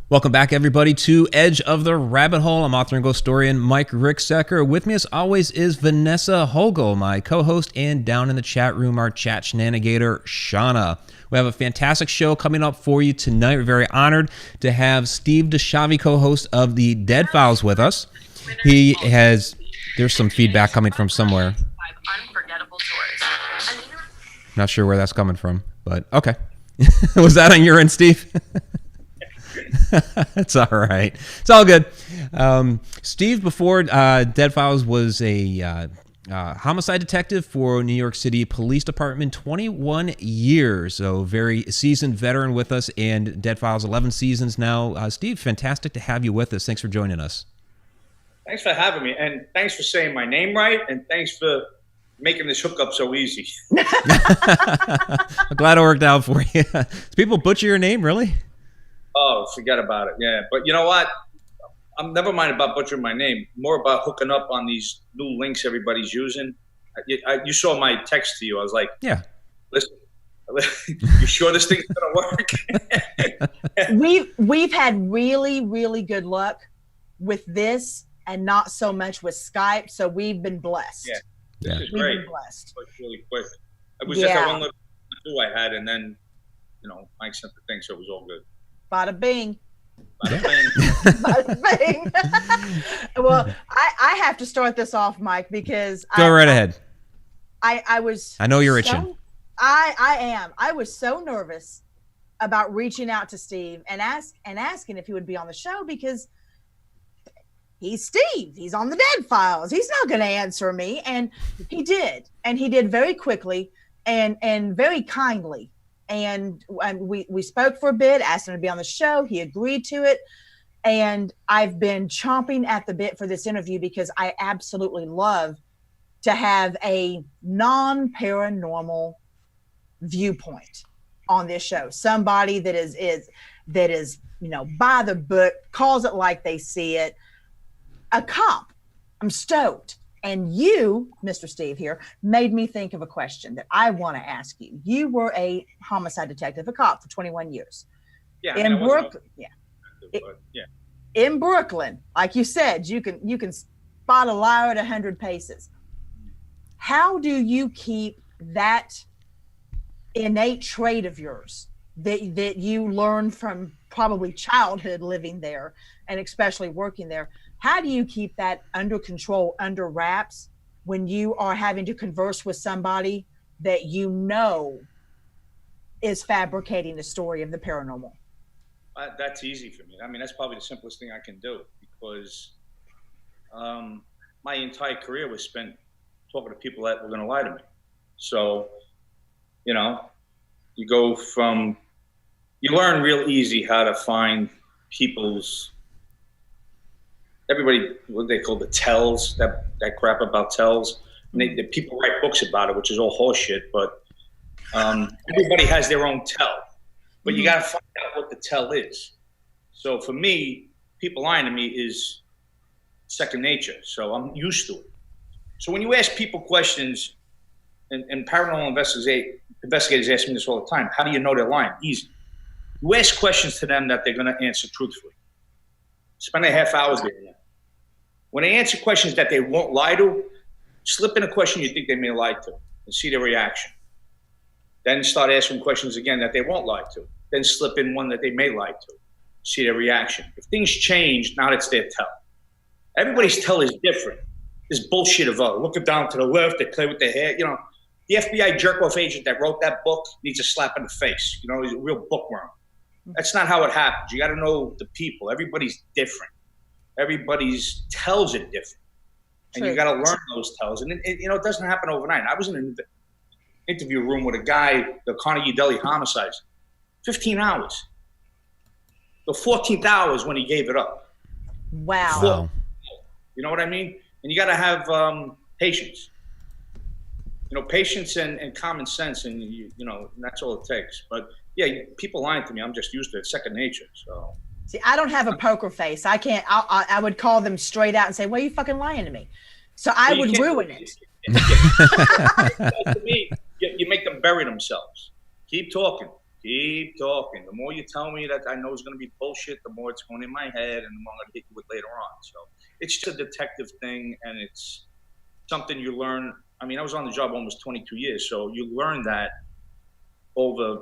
Welcome back, everybody, to Edge of the Rabbit Hole. I'm author and ghost historian Mike Ricksecker. With me, as always, is Vanessa Hogel, my co-host, and down in the chat room, our chat shenanigator, Shauna. We have a fantastic show coming up for you tonight. We're very honored to have Steve DiSchiavi, co-host of the Dead Files, with us. There's some feedback coming from somewhere. Not sure where that's coming from, but okay. Was that on your end, Steve? It's all right. It's all good. Steve, before Dead Files, was a homicide detective for New York City Police Department, 21 years. So very seasoned veteran with us, and Dead Files 11 seasons now. Steve, fantastic to have you with us. Thanks for joining us. Thanks for having me, and thanks for saying my name right, and thanks for making this hookup so easy. I'm glad it worked out for you. Do people butcher your name, really? Oh, forget about it. Yeah, but you know what? I'm never mind about butchering my name. More about hooking up on these new links everybody's using. You saw my text to you. I was like, "Yeah, listen, you sure this thing's gonna work?" We've had really good luck with this, and not so much with Skype. So we've been blessed. Yeah, we've great. been blessed. Really quick. It was just that one little clue I had, and then Mike sent the thing, so it was all good. Bada bing. Bada bing. Bada bing. Well, I have to start this off, Mike, because go right ahead. I know you're itching. I am. I was so nervous about reaching out to Steve and asking if he would be on the show, because he's Steve. He's on the Dead Files. He's not going to answer me, and he did very quickly and very kindly. And we spoke for a bit, asked him to be on the show. He agreed to it. And I've been chomping at the bit for this interview, because I absolutely love to have a non-paranormal viewpoint on this show. Somebody that is by the book, calls it like they see it. A cop. I'm stoked. And you, Mr. Steve here, made me think of a question that I want to ask you. You were a homicide detective, a cop, for 21 years. Yeah. In Brooklyn. In Brooklyn, like you said, you can spot a liar at 100 paces. How do you keep that innate trait of yours that you learned from probably childhood living there, and especially working there? How do you keep that under control, under wraps, when you are having to converse with somebody that you know is fabricating the story of the paranormal? That's easy for me. I mean, that's probably the simplest thing I can do, because my entire career was spent talking to people that were going to lie to me. So, you learn real easy how to find everybody, what they call the tells, that crap about tells. And the people write books about it, which is all horseshit, but everybody has their own tell. But you got to find out what the tell is. So for me, people lying to me is second nature, so I'm used to it. So when you ask people questions, and paranormal investigators ask me this all the time, how do you know they're lying? Easy. You ask questions to them that they're going to answer truthfully. Spend a half hour doing that. When they answer questions that they won't lie to, slip in a question you think they may lie to and see their reaction. Then start asking questions again that they won't lie to. Then slip in one that they may lie to, see their reaction. If things change, now it's their tell. Everybody's tell is different. This bullshit of looking down to the left, they play with their hair. The FBI jerk-off agent that wrote that book needs a slap in the face. He's a real bookworm. That's not how it happens. You got to know the people. Everybody's different. Everybody's tells are different. And you got to learn those tells. And it doesn't happen overnight. I was in an interview room with a guy, the Carnegie Deli homicides, 15 hours. The 14th hour is when he gave it up. Wow. You know what I mean? And you got to have patience. Patience and common sense, and that's all it takes. But yeah, people lying to me, I'm just used to it, second nature. So see, I don't have a poker face. I can't. I would call them straight out and say, "Well, you fucking lying to me." So I would ruin it. To me, you make them bury themselves. Keep talking. Keep talking. The more you tell me that I know is going to be bullshit, the more it's going in my head, and the more I'm going to hit you with later on. So it's just a detective thing, and it's something you learn. I mean, I was on the job almost 22 years, so you learn that over,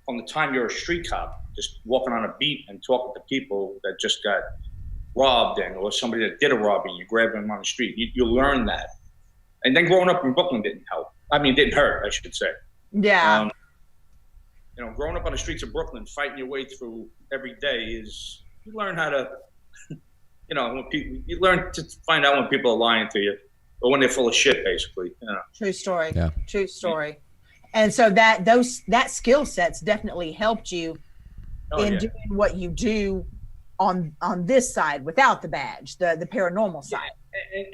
from the time you're a street cop, just walking on a beat and talking to people that just got robbed or somebody that did a robbery, you grab them on the street. You learn that. And then growing up in Brooklyn didn't help. I mean, didn't hurt, I should say. Yeah. Growing up on the streets of Brooklyn, fighting your way through every day you learn how to, you learn to find out when people are lying to you or when they're full of shit, basically. True story. Yeah. True story. And so that skill set's definitely helped you doing what you do on this side without the badge, the paranormal side.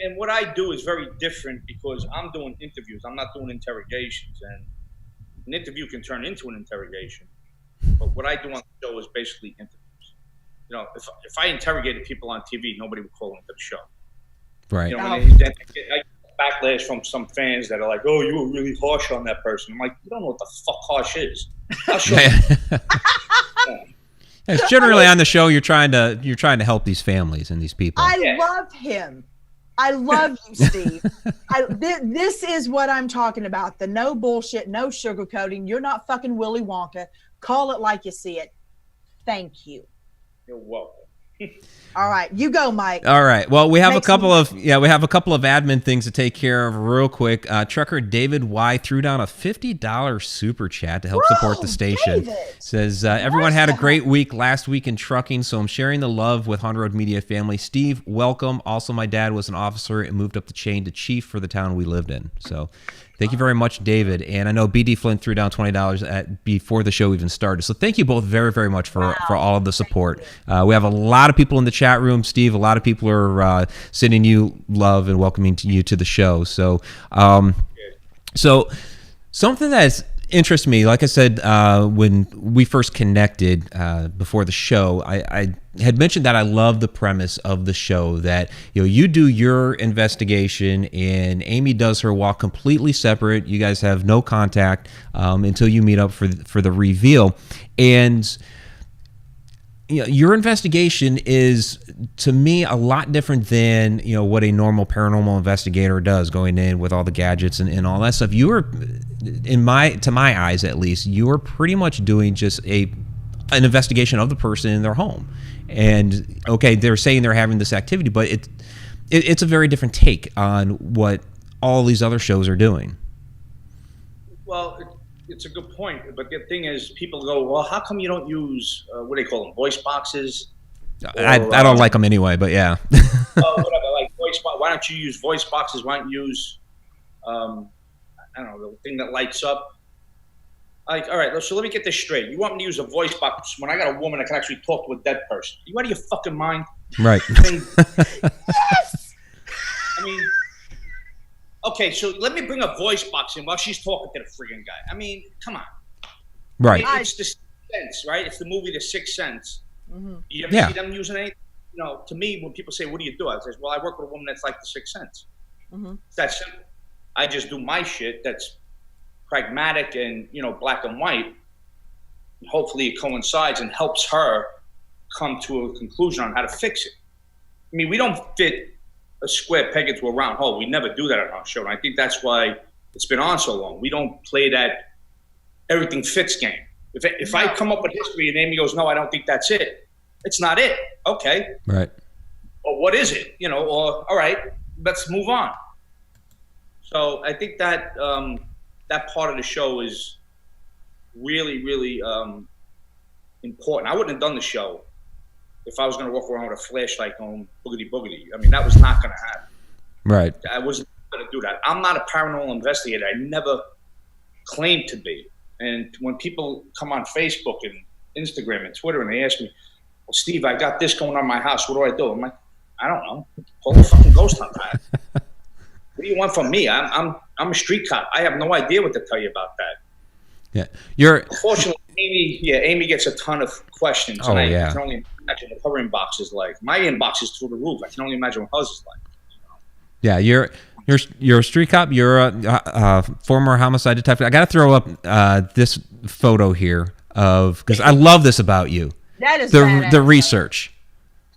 And what I do is very different because I'm doing interviews. I'm not doing interrogations. And an interview can turn into an interrogation. But what I do on the show is basically interviews. If I interrogated people on TV, nobody would call into the show. Right. I get backlash from some fans that are like, "Oh, you were really harsh on that person." I'm like, "You don't know what the fuck harsh is." I'll show you. It's generally on the show you're trying to help these families and these people. I love him. I love you, Steve. This is what I'm talking about. The no bullshit, no sugarcoating. You're not fucking Willy Wonka. Call it like you see it. Thank you. You're welcome. All right, you go, Mike. All right. Well, we have a couple of admin things to take care of real quick. Trucker David Y threw down a $50 super chat to help support the station. David. Says everyone had a great week last week in trucking, so I'm sharing the love with Haunted Road Media family. Steve, welcome. Also, my dad was an officer and moved up the chain to chief for the town we lived in. So, thank you very much, David. And I know BD Flint threw down $20 before the show even started. So thank you both very, very much for all of the support. We have a lot of people in the chat room, Steve. A lot of people are sending you love and welcoming you to the show. So, so something that's interests me, like I said, when we first connected before the show, I had mentioned that I love the premise of the show, that you do your investigation and Amy does her walk completely separate. You guys have no contact until you meet up for the reveal. And your investigation is, to me, a lot different than what a normal paranormal investigator does, going in with all the gadgets and all that stuff. You are, to my eyes at least, you are pretty much doing just an investigation of the person in their home. And okay, they're saying they're having this activity, but it's a very different take on what all these other shows are doing. Well, it's a good point, but the thing is, people go, "Well, how come you don't use what do they call them, voice boxes?" I don't like them anyway, but yeah. Whatever, like voice box. Why don't you use voice boxes? Why don't you use, I don't know, the thing that lights up? Like, all right, so let me get this straight. You want me to use a voice box when I got a woman that can actually talk to a dead person? Are you out of your fucking mind? Right. Yes. I mean, okay, so let me bring a voice box in while she's talking to the friggin' guy. I mean, come on. Right. I mean, it's the Sixth Sense, right? It's the movie The Sixth Sense. Mm-hmm. You ever see them using anything? To me, when people say, "What do you do?" I say, "Well, I work with a woman that's like The Sixth Sense." Mm-hmm. It's that simple. I just do my shit that's pragmatic and, black and white. Hopefully it coincides and helps her come to a conclusion on how to fix it. I mean, we don't fit a square peg into a round hole. We never do that on our show. And I think that's why it's been on so long. We don't play that everything fits game. If I come up with history and Amy goes, "No, I don't think that's it," it's not it. Okay. Right. Or what is it? Or all right, let's move on. So I think that that part of the show is really, really important. I wouldn't have done the show if I was going to walk around with a flashlight going boogity boogity. I mean, that was not going to happen. Right. I wasn't going to do that. I'm not a paranormal investigator. I never claimed to be. And when people come on Facebook and Instagram and Twitter and they ask me, "Well, Steve, I got this going on in my house. What do I do?" I'm like, "I don't know. Pull a fucking ghost hunt." What do you want from me? I'm a street cop. I have no idea what to tell you about that. Yeah, Unfortunately, Amy gets a ton of questions. Oh, and I yeah. can only imagine what her inbox is like. My inbox is through the roof. I can only imagine what hers is like. Yeah, you're a street cop. You're a former homicide detective. I got to throw up this photo here because I love this about you. That is the research.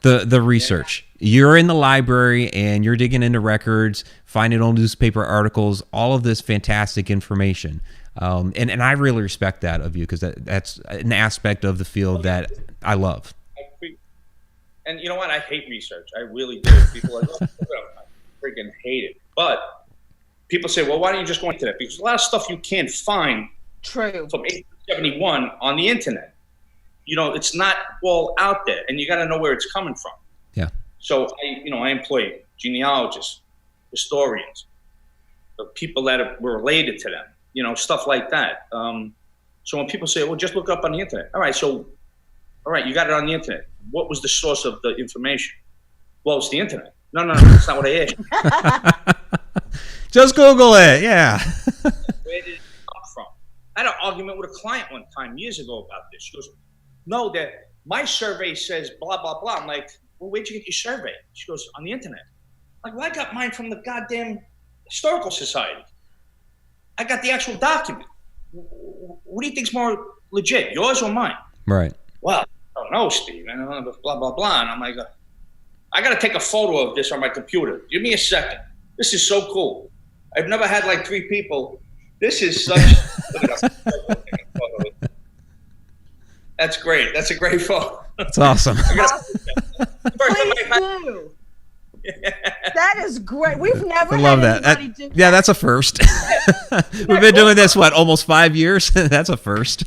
The research. You're in the library and you're digging into records, finding old newspaper articles, all of this fantastic information. And I really respect that of you because that's an aspect of the field that I love. And you know what? I hate research. I really do. People are like, oh, I freaking hate it. But people say, well, why don't you just go into that? Because a lot of stuff you can't find from 1871 on the internet. You know, it's not all out there, and you got to know where it's coming from. Yeah. So I employ genealogists, historians, the people that were related to them. You know, stuff like that. So when people say, well, just look up on the internet. All right, you got it on the internet. What was the source of the information? Well, it's the internet. No, that's not what I asked. Just Google it, yeah. Where did it come from? I had an argument with a client one time years ago about this. She goes, no, that my survey says blah, blah, blah. I'm like, well, where'd you get your survey? She goes, on the internet. I'm like, well, I got mine from the goddamn Historical Society. I got the actual document. What do you think's more legit, yours or mine? Right. Well, I don't know, Steve. And blah, blah, blah. And I'm like, I got to take a photo of this on my computer. Give me a second. This is so cool. I've never had like 3 people. This is such. That's great. That's a great photo. That's awesome. Please do. That is great. We've never I love had that. anybody do Yeah, that. that's a first. We've been doing this, almost 5 years? That's a first.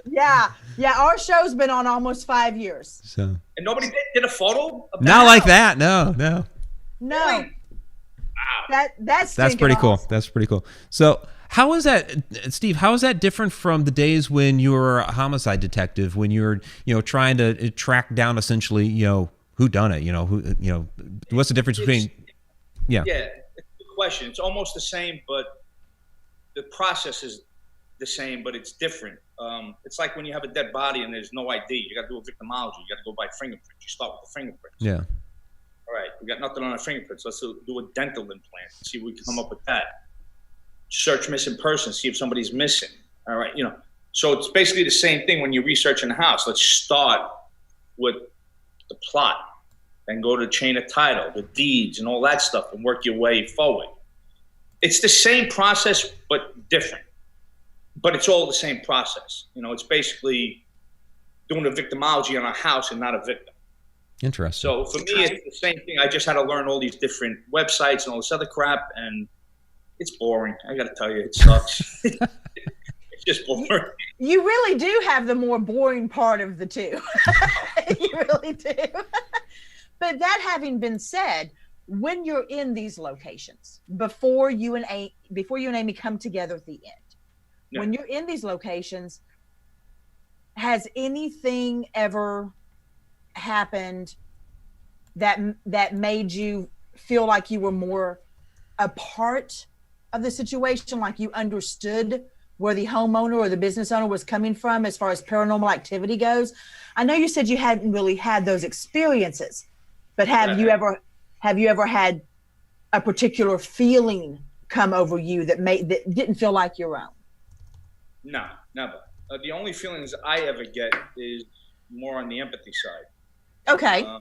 Yeah. Our show's been on almost 5 years. So. And nobody did a photo of that? Not like that. No. No. Really? Wow. That's pretty cool. awesome. That's pretty cool. So how is that, Steve, how is that different from the days when you were a homicide detective, when you were, trying to track down essentially, who done it, what's the difference between, Yeah, it's a good question. It's almost the same, but the process is the same, but it's different. It's like when you have a dead body and there's no ID, you got to do a victimology. You got to go by fingerprints. You start with the fingerprints. Yeah. All right, we got nothing on our fingerprints. Let's do a dental implant. See if we can come up with that. Search missing persons. See if somebody's missing. All right, So it's basically the same thing when you're researching a house. Let's start with the plot, then go to the chain of title, the deeds, and all that stuff, and work your way forward. It's the same process, but different. But it's all the same process. It's basically doing a victimology on a house and not a victim. Interesting. So for me, it's the same thing. I just had to learn all these different websites and all this other crap, and it's boring. I got to tell you, it sucks. It's just boring. You really do have the more boring part of the two. You really do. But that having been said, when you're in these locations, before you and Amy come together at the end, when you're in these locations, has anything ever happened that made you feel like you were more a part of the situation, like you understood where the homeowner or the business owner was coming from as far as paranormal activity goes? I know you said you hadn't really had those experiences, but have you ever had a particular feeling come over you that didn't feel like your own? No, never. The only feelings I ever get is more on the empathy side. Okay. I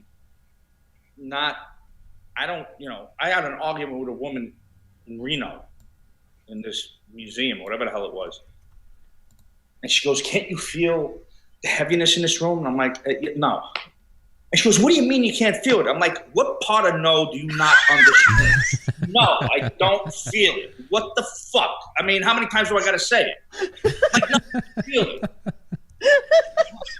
had an argument with a woman in Reno in this museum, or whatever the hell it was. And she goes, can't you feel the heaviness in this room? And I'm like, no. And she goes, what do you mean you can't feel it? I'm like, what part of no do you not understand? No, I don't feel it. What the fuck? I mean, how many times do I got to say it? Like, no, I feel it.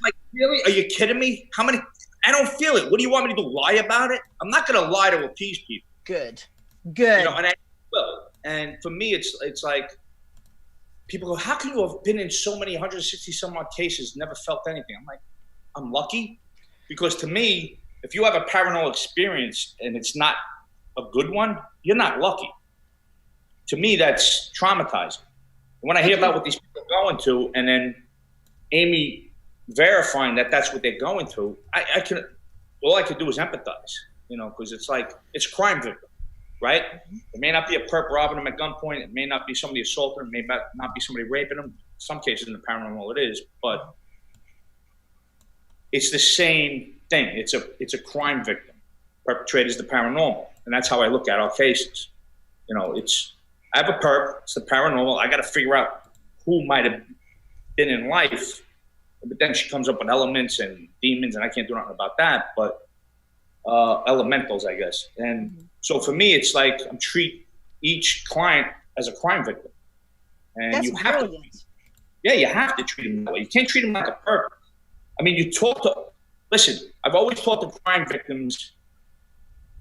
Like, really? Are you kidding me? I don't feel it. What do you want me to do? Lie about it? I'm not going to lie to appease people. Good. And I will. And for me, it's like people go, how can you have been in so many 160 some odd cases, never felt anything? I'm like, I'm lucky. Because to me, if you have a paranormal experience and it's not a good one, you're not lucky. To me, that's traumatizing. And when I hear about what these people are going through, and then Amy verifying that that's what they're going through, all I could do is empathize, because it's like, it's crime victim. right? It may not be a perp robbing him at gunpoint. It may not be somebody assaulting him. It may not be somebody raping him. In some cases in the paranormal it is, but it's the same thing. It's a crime victim. Perpetrator is the paranormal, and that's how I look at our cases. You know, I have a perp. It's the paranormal. I got to figure out who might have been in life, but then she comes up with elements and demons, and I can't do nothing about that. But elementals, I guess. And so for me, it's like I'm treat each client as a crime victim, and That's you have brilliant. you have to treat them that way. You can't treat them like a perp. I mean, listen, I've always taught the crime victims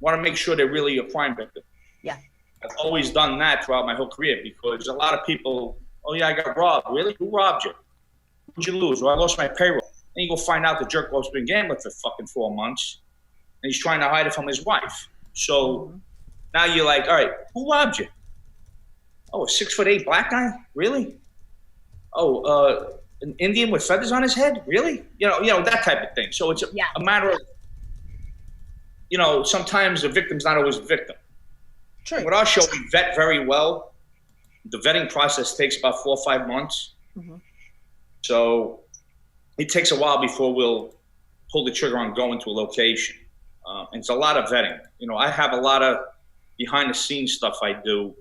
want to make sure they're really a crime victim. Yeah. I've always done that throughout my whole career because a lot of people, oh yeah, I got robbed. Really? Who robbed you? Who'd you lose? Well, I lost my payroll. Then you go find out the jerk off's been gambling for fucking 4 months and he's trying to hide it from his wife. So now you're like, all right, who robbed you? Oh, a 6'8" black guy? Really? Oh, an Indian with feathers on his head? Really? You know that type of thing. So it's a matter of, sometimes the victim's not always the victim. True. With our show, we vet very well. The vetting process takes about 4 or 5 months. Mm-hmm. So it takes a while before we'll pull the trigger on going to a location. And it's a lot of vetting. I have a lot of behind-the-scenes stuff I do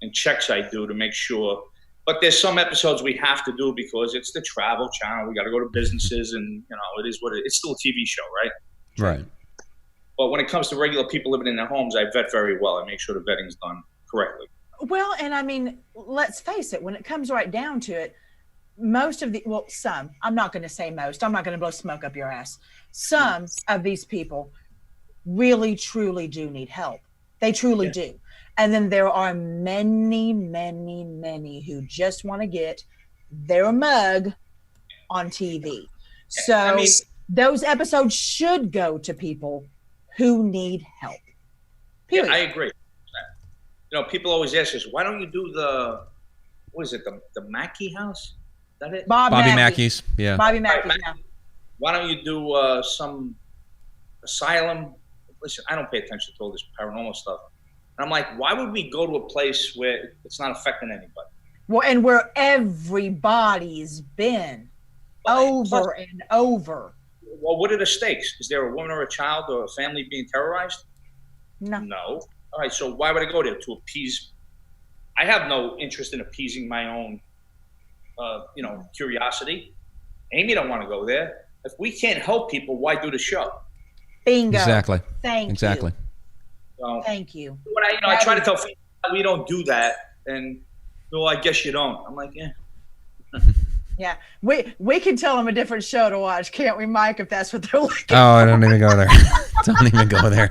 and checks I do to make sure. But there's some episodes we have to do because it's the Travel Channel. We got to go to businesses, and it is what it is. It's still a TV show, right? Right. But when it comes to regular people living in their homes, I vet very well. I make sure the vetting's done correctly. Well, and I mean, let's face it, when it comes right down to it, some, I'm not going to say most, I'm not going to blow smoke up your ass. Some of these people really, truly do need help. They truly do. And then there are many, many, many who just want to get their mug on TV. So those episodes should go to people who need help. Period. Yeah, I agree. People always ask us, why don't you do the Mackey house? Is that it? Bobby Mackey's. Yeah. Bobby Mackey's. Yeah. Why don't you do some Asylum? Listen, I don't pay attention to all this paranormal stuff. And I'm like, why would we go to a place where it's not affecting anybody? Well, and where everybody's been over and over. Well, what are the stakes? Is there a woman or a child or a family being terrorized? No. All right, so why would I go there? To appease? I have no interest in appeasing my own, curiosity. Amy don't want to go there. If we can't help people, why do the show? Bingo. Exactly. Thank you. So, thank you. When I try to tell people we don't do that, and I guess you don't. I'm like, yeah. Yeah, we can tell them a different show to watch, can't we, Mike? If that's what they're looking. Oh, I don't even go there. Don't even go there.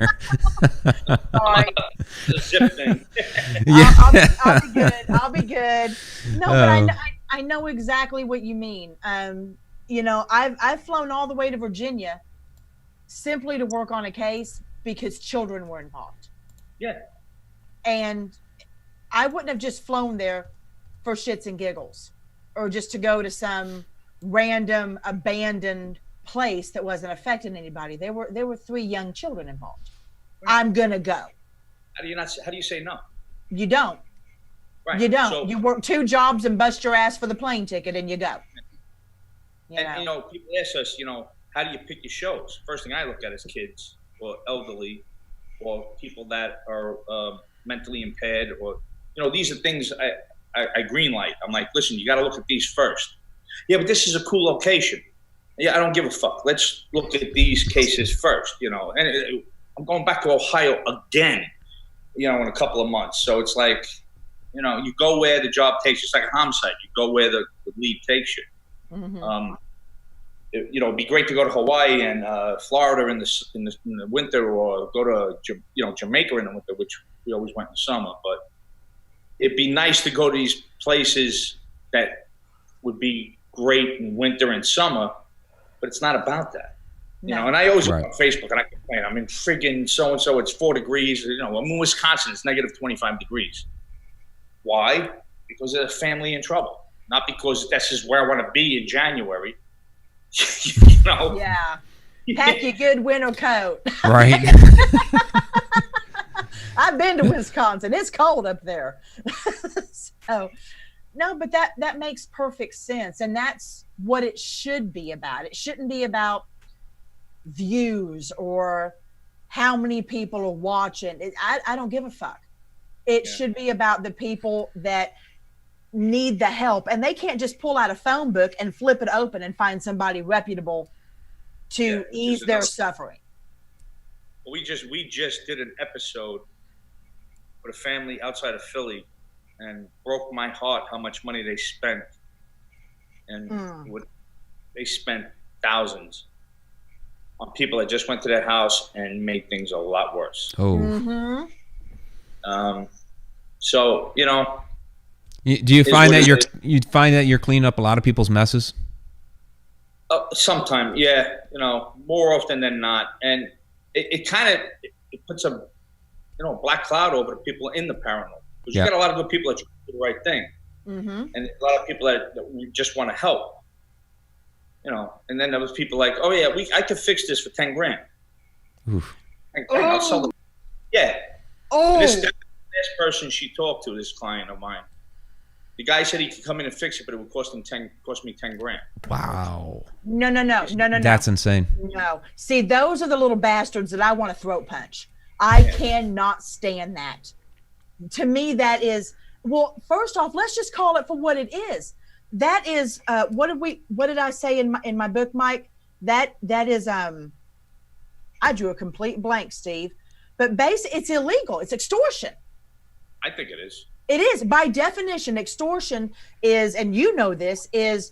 Sorry. The zip thing. I'll be good. I'll be good. No, but I know exactly what you mean. I've flown all the way to Virginia simply to work on a case because children were involved. Yeah. And I wouldn't have just flown there for shits and giggles, or just to go to some random abandoned place that wasn't affecting anybody. There were 3 young children involved. Right. I'm gonna go. How do you say no? You don't. Right. You don't. So, you work 2 jobs and bust your ass for the plane ticket and you go. People ask us, how do you pick your shows? First thing I look at is kids or elderly or people that are mentally impaired, or these are things I green light. I'm like, listen, you got to look at these first. Yeah, but this is a cool location. Yeah, I don't give a fuck. Let's look at these cases first, And I'm going back to Ohio again, in a couple of months. So it's like, you go where the job takes you. It's like a homicide. You go where the lead takes you. Mm-hmm. It'd be great to go to Hawaii and Florida in the winter, or go to Jamaica in the winter, which we always went in the summer. But it'd be nice to go to these places that would be great in winter and summer, but it's not about that. And I always look on Facebook and I complain. I'm in friggin' so-and-so, it's 4 degrees. I'm in Wisconsin, it's negative 25 degrees. Why? Because there's a family in trouble. Not because this is where I want to be in January. Yeah. Pack your good winter coat. Right. I've been to Wisconsin. It's cold up there. So, no, but that makes perfect sense. And that's what it should be about. It shouldn't be about views or how many people are watching. I don't give a fuck. It should be about the people that need the help, and they can't just pull out a phone book and flip it open and find somebody reputable to ease their suffering. We just did an episode with a family outside of Philly, and broke my heart how much money they spent, and they spent thousands on people that just went to their house and made things a lot worse. Oh. So do you find that you're cleaning up a lot of people's messes? Sometimes, yeah, more often than not, and it kind of puts a black cloud over the people in the paranormal, because you got a lot of good people that try to do the right thing, and a lot of people that we just want to help, and then there was people like, oh yeah, I could fix this for 10 grand. Oof. 10 grand, I'll sell them. Yeah. Oh. This person she talked to, this client of mine, the guy said he could come in and fix it, but it would cost me 10 grand. Wow. No. That's insane. No. See, those are the little bastards that I want to throat punch. I cannot stand that. To me, that is, well, first off, let's just call it for what it is. That is, what did I say in my book, Mike? That is, I drew a complete blank, Steve. But basically, it's illegal. It's extortion. I think it is. It is. By definition, extortion is, and this, is,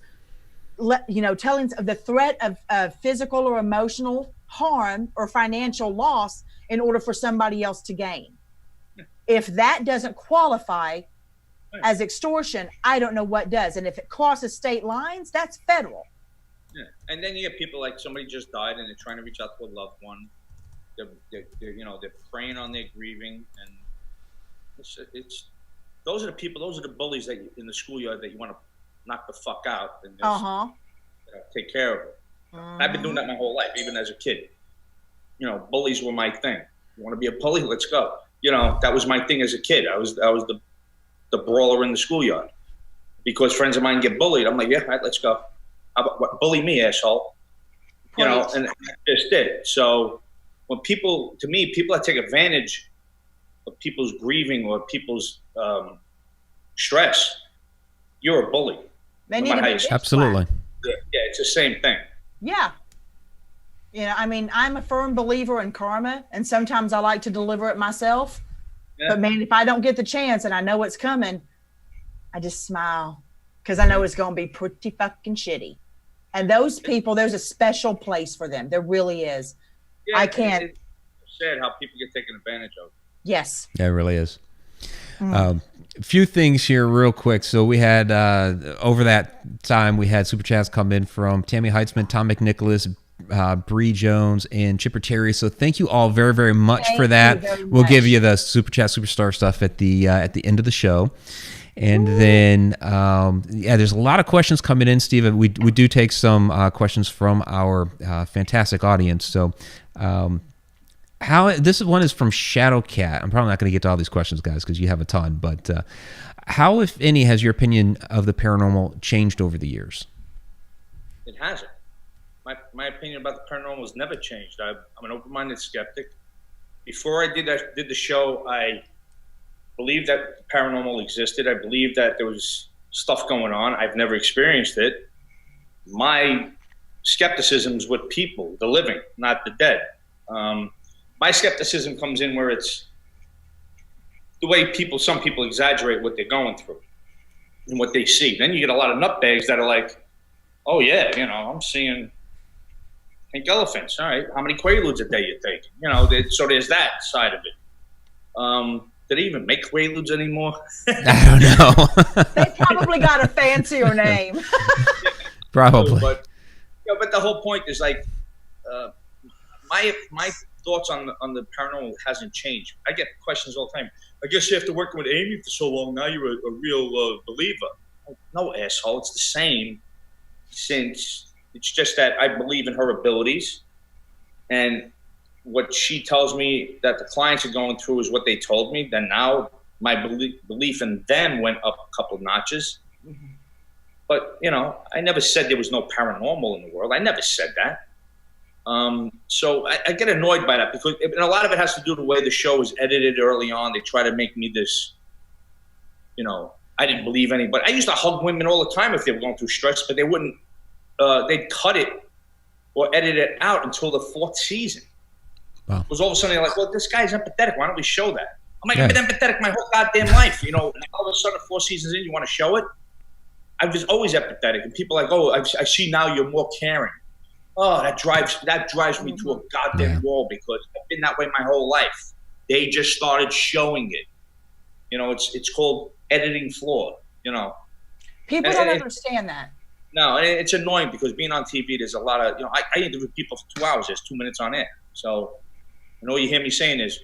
telling of the threat of physical or emotional harm or financial loss in order for somebody else to gain. If that doesn't qualify as extortion, I don't know what does. And if it crosses state lines, that's federal. Yeah. And then you have people like somebody just died and they're trying to reach out to a loved one. They're preying on their grieving, and it's those are the people, those are the bullies that in the schoolyard that you want to knock the fuck out and just take care of it. I've been doing that my whole life, even as a kid. Bullies were my thing. You want to be a bully? Let's go. That was my thing as a kid. I was the brawler in the schoolyard, because friends of mine get bullied. I'm like, yeah, all right, let's go. How about, bully me, asshole. And I just did. So when people that take advantage of people's grieving or people's stress, you're a bully. They need to be absolutely. Yeah, it's the same thing. Yeah. I'm a firm believer in karma, and sometimes I like to deliver it myself. Yeah. But man, if I don't get the chance and I know it's coming, I just smile, because I know it's going to be pretty fucking shitty. And those people, there's a special place for them. There really is. Yeah, I can't. It's sad how people get taken advantage of. Yes. Yeah, it really is. A few things here real quick. So we had, over that time, we had Super Chats come in from Tammy Heitzman, Tom McNicholas, Bree Jones, and Chipper Terry. So thank you all very, very much for that. We'll give you the Super Chat Superstar stuff at the end of the show. And then, there's a lot of questions coming in, Steve. We do take some questions from our fantastic audience. So this one is from Shadowcat. I'm probably not going to get to all these questions, guys, because you have a ton. But how, if any, has your opinion of the paranormal changed over the years? It hasn't. My opinion about the paranormal has never changed. I'm an open-minded skeptic. Before I did the show, I believed that the paranormal existed. I believed that there was stuff going on. I've never experienced it. My skepticism's with people, the living, not the dead. My skepticism comes in where it's the way some people exaggerate what they're going through and what they see. Then you get a lot of nutbags that are like, oh yeah, I'm seeing pink elephants. All right, how many Quaaludes a day you taking? So there's that side of it. Do they even make Quaaludes anymore? I don't know. They probably got a fancier name. Probably. But the whole point is like, my thoughts on the paranormal hasn't changed. I get questions all the time. I guess after working with Amy for so long, now you're a real believer. No, asshole. It's the same. Since it's just that I believe in her abilities, and what she tells me that the clients are going through is what they told me, then now my belief in them went up a couple of notches. Mm-hmm. But, you know, I never said there was no paranormal in the world. I never said that. So I get annoyed by that because and a lot of it has to do with the way the show was edited early on. They try to make me this, you know, I didn't believe anybody. I used to hug women all the time if they were going through stress, but they wouldn't, they'd cut it or edit it out until the 4th season. Wow. It was all of a sudden they're like, well, this guy's empathetic. Why don't we show that? I'm like, I've been empathetic my whole goddamn life. You know, and all of a sudden 4 seasons in, you want to show it? I was always empathetic. And people are like, oh, I see now you're more caring. Oh, that drives me to a goddamn wall because I've been that way my whole life. They just started showing it. You know, it's called editing flaw, you know. People don't understand that. No, and it's annoying because being on TV, there's a lot of, you know, I interview people for 2 hours. There's 2 minutes on air. So, and all you hear me saying is,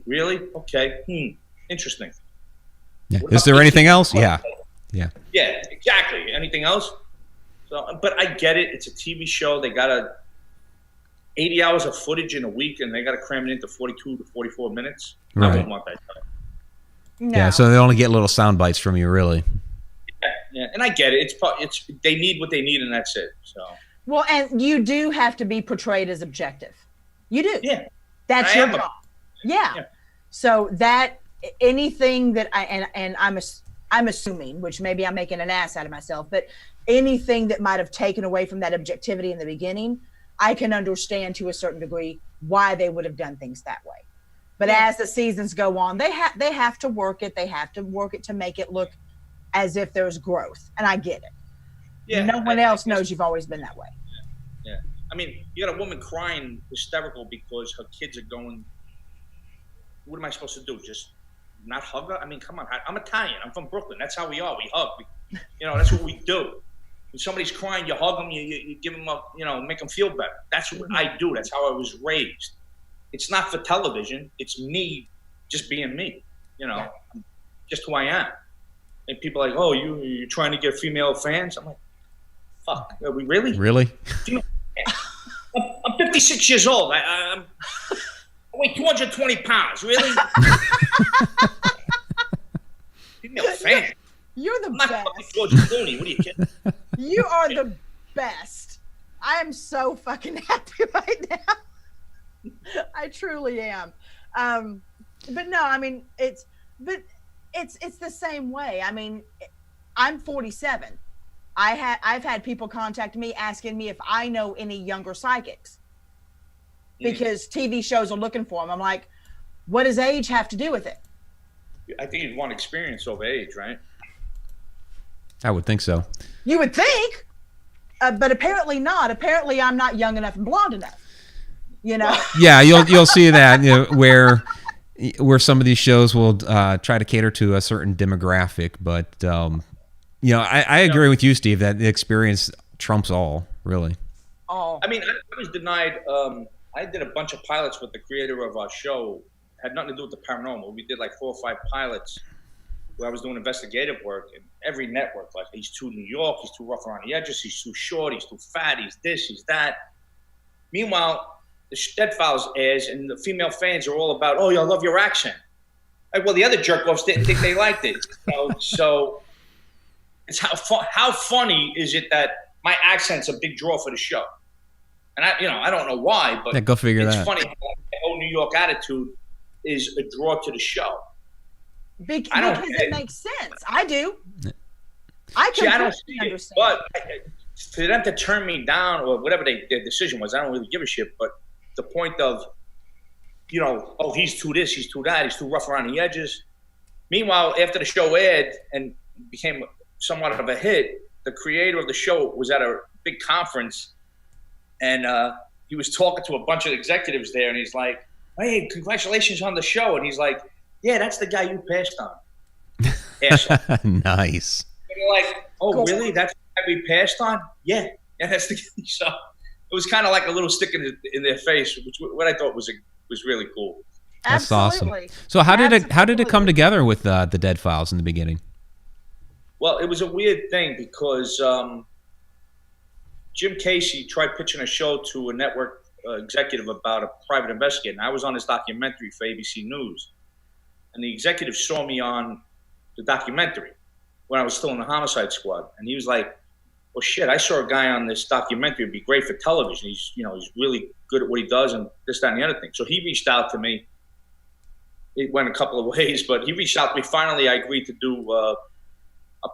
really? Okay, interesting. Yeah. Is there anything else? Yeah. Yeah, exactly. Anything else? So, but I get it. It's a TV show. They got 80 hours of footage in a week, and they got to cram it into 42 to 44 minutes. Right. I wouldn't want that. No. Yeah, so they only get little sound bites from you, really. Yeah, and I get it. It's they need what they need, and that's it. So. Well, and you do have to be portrayed as objective. You do. Yeah. That's your job. Yeah. So that anything that I'm assuming, which maybe I'm making an ass out of myself, but anything that might have taken away from that objectivity in the beginning, I can understand to a certain degree why they would have done things that way. But as the seasons go on, they have to work it. They have to work it to make it look as if there's growth. And I get it. Yeah. No one else knows you've always been that way. Yeah. I mean, you got a woman crying hysterical because her kids are going, what am I supposed to do? Just not hug her? I mean, come on. I'm Italian. I'm from Brooklyn. That's how we are. We hug. You know, that's what we do. When somebody's crying, you hug them, you give them up, you know, make them feel better. That's what I do. That's how I was raised. It's not for television. It's me just being me, you know, just who I am. And people are like, oh, you're trying to get female fans? I'm like, fuck, are we really? Really? I'm 56 years old. I weigh 220 pounds. Really? Female fan. You're the I'm best. not fucking George Clooney. What are you kidding? You are the best. I am so fucking happy right now. I truly am. But no, I mean, it's the same way. I mean, I'm 47. I've had people contact me asking me if I know any younger psychics because TV shows are looking for them. I'm like, what does age have to do with it? I think you'd want experience over age, right? I would think so. You would think, but apparently not. Apparently, I'm not young enough and blonde enough. You know. Yeah, you'll see that, you know, where some of these shows will try to cater to a certain demographic, but you know, I agree with you, Steve, that the experience trumps all, really. Oh. I mean, I was denied. I did a bunch of pilots with the creator of our show. Had nothing to do with the paranormal. We did like 4 or 5 pilots where I was doing investigative work, and every network, like, he's too New York, he's too rough around the edges, he's too short, he's too fat, he's this, he's that. Meanwhile, the Dead Files airs, and the female fans are all about, oh, I love your accent. Like, well, the other jerk-offs didn't think they liked it. So it's how funny is it that my accent's a big draw for the show? And I don't know why, but go figure it's that. funny how the whole New York attitude is a draw to the show. Because it makes sense. I do. I completely understand. But for them to turn me down or whatever their decision was, I don't really give a shit. But the point of, you know, oh, he's too this, he's too that, he's too rough around the edges. Meanwhile, after the show aired and became somewhat of a hit, the creator of the show was at a big conference, and he was talking to a bunch of executives there, and he's like, hey, congratulations on the show. And he's like, yeah, that's the guy you passed on. Nice. And you're like, oh, really? That's the guy we passed on? Yeah, that's the guy. So it was kind of like a little stick in their face, which what I thought was really cool. That's Absolutely. awesome. So how did it come together with the Dead Files in the beginning? Well, it was a weird thing because Jim Casey tried pitching a show to a network executive about a private investigator. And I was on this documentary for ABC News. And the executive saw me on the documentary when I was still in the homicide squad. And he was like, well, shit, I saw a guy on this documentary. It'd be great for television. He's, you know, he's really good at what he does and this, that, and the other thing. So he reached out to me. It went a couple of ways, but he reached out to me. Finally, I agreed to do a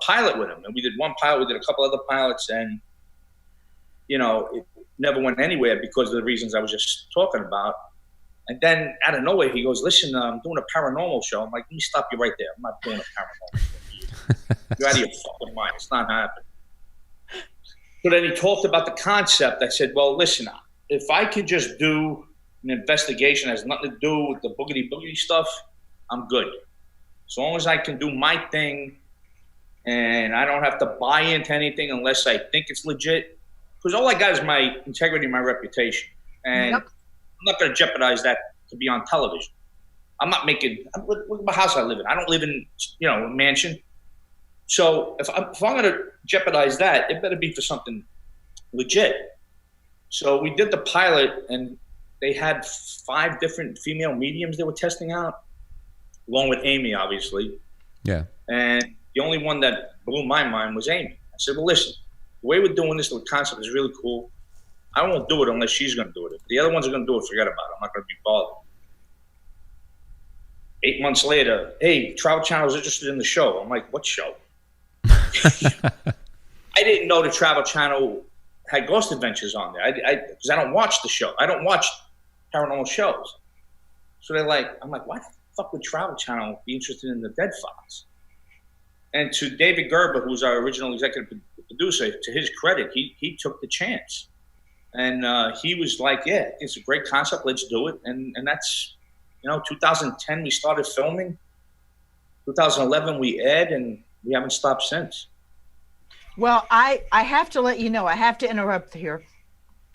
pilot with him. And we did one pilot. We did a couple other pilots. And, you know, it never went anywhere because of the reasons I was just talking about. And then out of nowhere, he goes, listen, I'm doing a paranormal show. I'm like, let me stop you right there. I'm not doing a paranormal show. You're out of your fucking mind. It's not happening. So then he talked about the concept. I said, well, listen, if I could just do an investigation that has nothing to do with the boogity stuff, I'm good. As long as I can do my thing and I don't have to buy into anything unless I think it's legit. Because all I got is my integrity and my reputation. And I'm not going to jeopardize that to be on television. I'm not making, look at my house I live in. I don't live in, you know, a mansion. So if I'm going to jeopardize that, it better be for something legit. So we did the pilot, and they had 5 different female mediums they were testing out, along with Amy, obviously. Yeah. And the only one that blew my mind was Amy. I said, well, listen, the way we're doing this little concept is really cool. I won't do it unless she's going to do it. If the other ones are going to do it, forget about it. I'm not going to be bothered. 8 months later, hey, Travel Channel's interested in the show. I'm like, what show? I didn't know the Travel Channel had Ghost Adventures on there. Because I don't watch the show. I don't watch paranormal shows. So they're like, I'm like, why the fuck would Travel Channel be interested in the Dead Files? And to David Gerber, who's our original executive producer, to his credit, he took the chance. And he was like, yeah, it's a great concept. Let's do it. And that's, you know, 2010 we started filming. 2011 we aired, and we haven't stopped since. Well, I have to let you know, I have to interrupt here.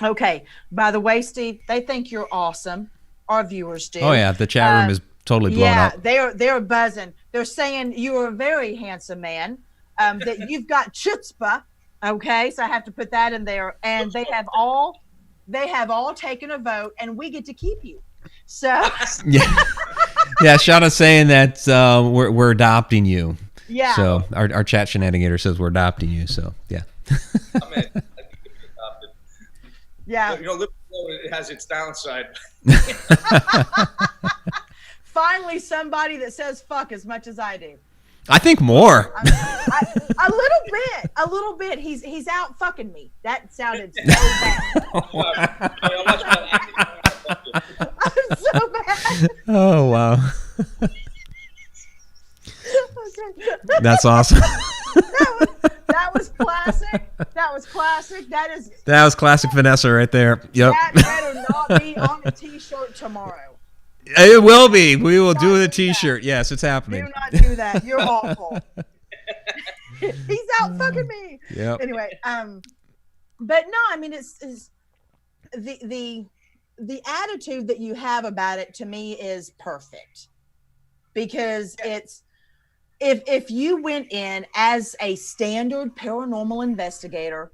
Okay. By the way, Steve, they think you're awesome. Our viewers do. Oh yeah, the chat room is totally blown up. Yeah, they're buzzing. They're saying you are a very handsome man. That you've got chutzpah. Okay, so I have to put that in there. And they have all taken a vote, and we get to keep you. So yeah, yeah. Shauna's saying that we're adopting you. Yeah. So our chat shenanigator says we're adopting you. So yeah. I mean, I think it's adopted. Yeah. You know, it has its downside. Finally, somebody that says fuck as much as I do. I think more. A little bit. He's out fucking me. That sounded so bad. I'm so bad. Oh wow. That's awesome. That was classic. That was classic. That was classic Vanessa right there. Yep. That better not be on a T-shirt tomorrow. It will be. We will do the T-shirt. Yes, it's happening. Do not do that. You're awful. He's out fucking me. Yeah. Anyway, but no, I mean it's the attitude that you have about it to me is perfect, because it's if you went in as a standard paranormal investigator,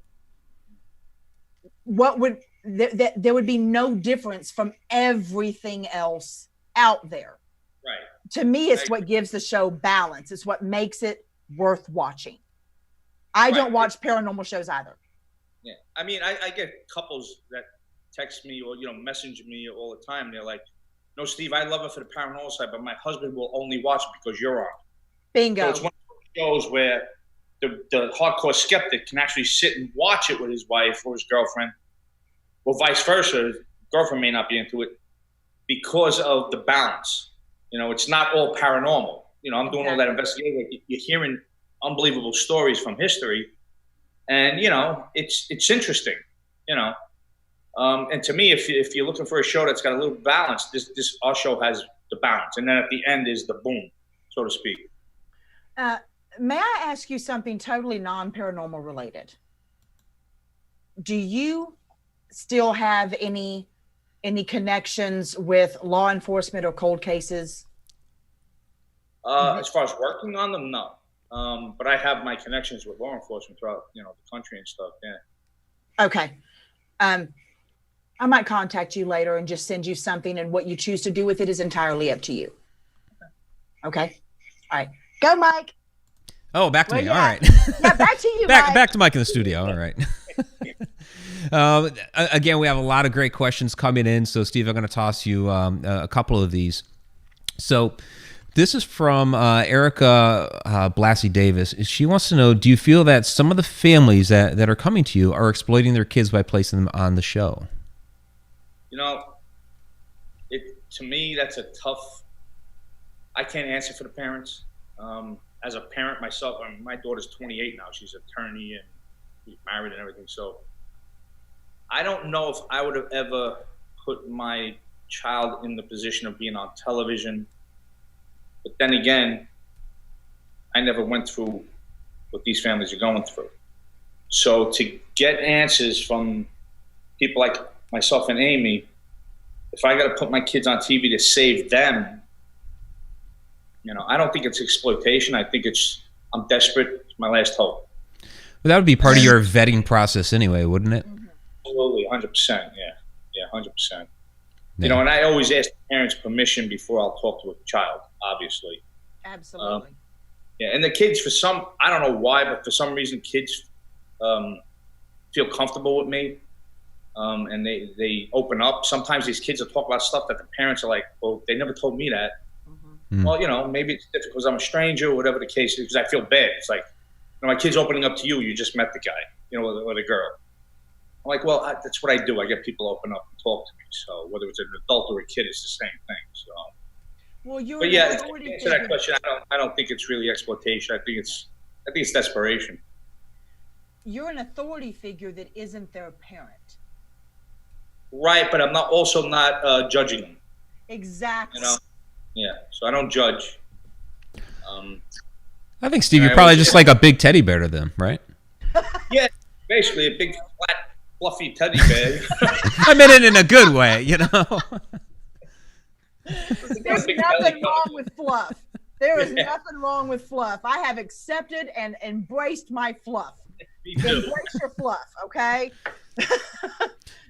what would there would be no difference from everything else out there. Right. To me, it's what gives the show balance. It's what makes it worth watching. I don't watch paranormal shows either. Yeah. I mean, I get couples that text me or, you know, message me all the time. They're like, no, Steve, I love it for the paranormal side, but my husband will only watch it because you're on. Bingo. So it's one of those shows where the hardcore skeptic can actually sit and watch it with his wife or his girlfriend, or vice versa. His girlfriend may not be into it because of the balance. You know, it's not all paranormal. You know, I'm doing all that investigating. You're hearing unbelievable stories from history, and you know, it's interesting. You know, and to me, if you're looking for a show that's got a little balance, this our show has the balance, and then at the end is the boom, so to speak. May I ask you something totally non-paranormal related? Do you still have any connections with law enforcement or cold cases? As far as working on them, no. But I have my connections with law enforcement throughout, you know, the country and stuff. Yeah. Okay. I might contact you later and just send you something, and what you choose to do with it is entirely up to you. Okay. All right. Go, Mike. Oh, back to me. All right. Yeah, back to you, back, Mike. Back to Mike in the studio. All right. Again, we have a lot of great questions coming in. So, Steve, I'm going to toss you a couple of these. So, this is from Erica Blassie Davis. She wants to know, do you feel that some of the families that are coming to you are exploiting their kids by placing them on the show? You know, to me, that's a tough. I can't answer for the parents. As a parent myself, my daughter's 28 now. She's an attorney and she's married and everything. So I don't know if I would have ever put my child in the position of being on television. But then again, I never went through what these families are going through. So to get answers from people like myself and Amy, if I got to put my kids on TV to save them, you know, I don't think it's exploitation. I think I'm desperate. It's my last hope. Well, that would be part of your vetting process anyway, wouldn't it? Absolutely, 100%. Yeah, 100%. You know, and I always ask the parents' permission before I'll talk to a child, obviously. Absolutely. Yeah, and the kids, I don't know why, but for some reason, kids feel comfortable with me, and they open up. Sometimes these kids will talk about stuff that the parents are like, well, they never told me that. Well, you know, maybe it's difficult because I'm a stranger or whatever the case is, because I feel bad. It's like, you know, my kid's opening up to you. You just met the guy, you know, or the girl. I'm like, well, that's what I do. I get people to open up and talk to me. So whether it's an adult or a kid, it's the same thing. So, well, but yeah, to answer that question, I don't think it's really exploitation. I think it's desperation. You're an authority figure that isn't their parent. Right, but I'm also not judging them. Exactly. You know? Yeah, so I don't judge. I think, Steve, you're probably just like a big teddy bear to them, right? Yeah, basically a big, flat, fluffy teddy bear. I meant it in a good way, you know? There's nothing wrong with fluff. There is nothing wrong with fluff. I have accepted and embraced my fluff. Me too. Embrace your fluff, okay?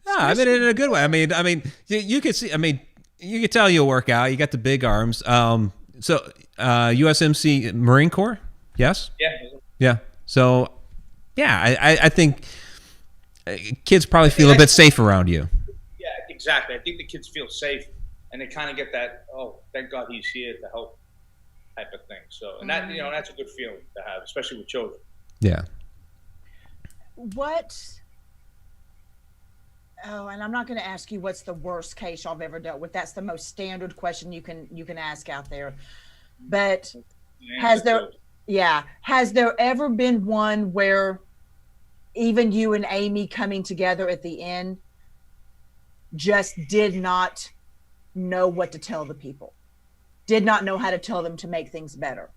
No, I meant it in a good way. I mean, you could see, you could tell you'll work out. You got the big arms. So USMC Marine Corps, yes? Yeah. So, yeah, I think kids probably feel a bit safe around you. Yeah, exactly. I think the kids feel safe, and they kind of get that, oh, thank God he's here to help type of thing. So, and that, you know, that's a good feeling to have, especially with children. Yeah. Oh, and I'm not going to ask you what's the worst case y'all have ever dealt with. That's the most standard question you can ask out there. But has there ever been one where even you and Amy coming together at the end just did not know what to tell the people, did not know how to tell them to make things better?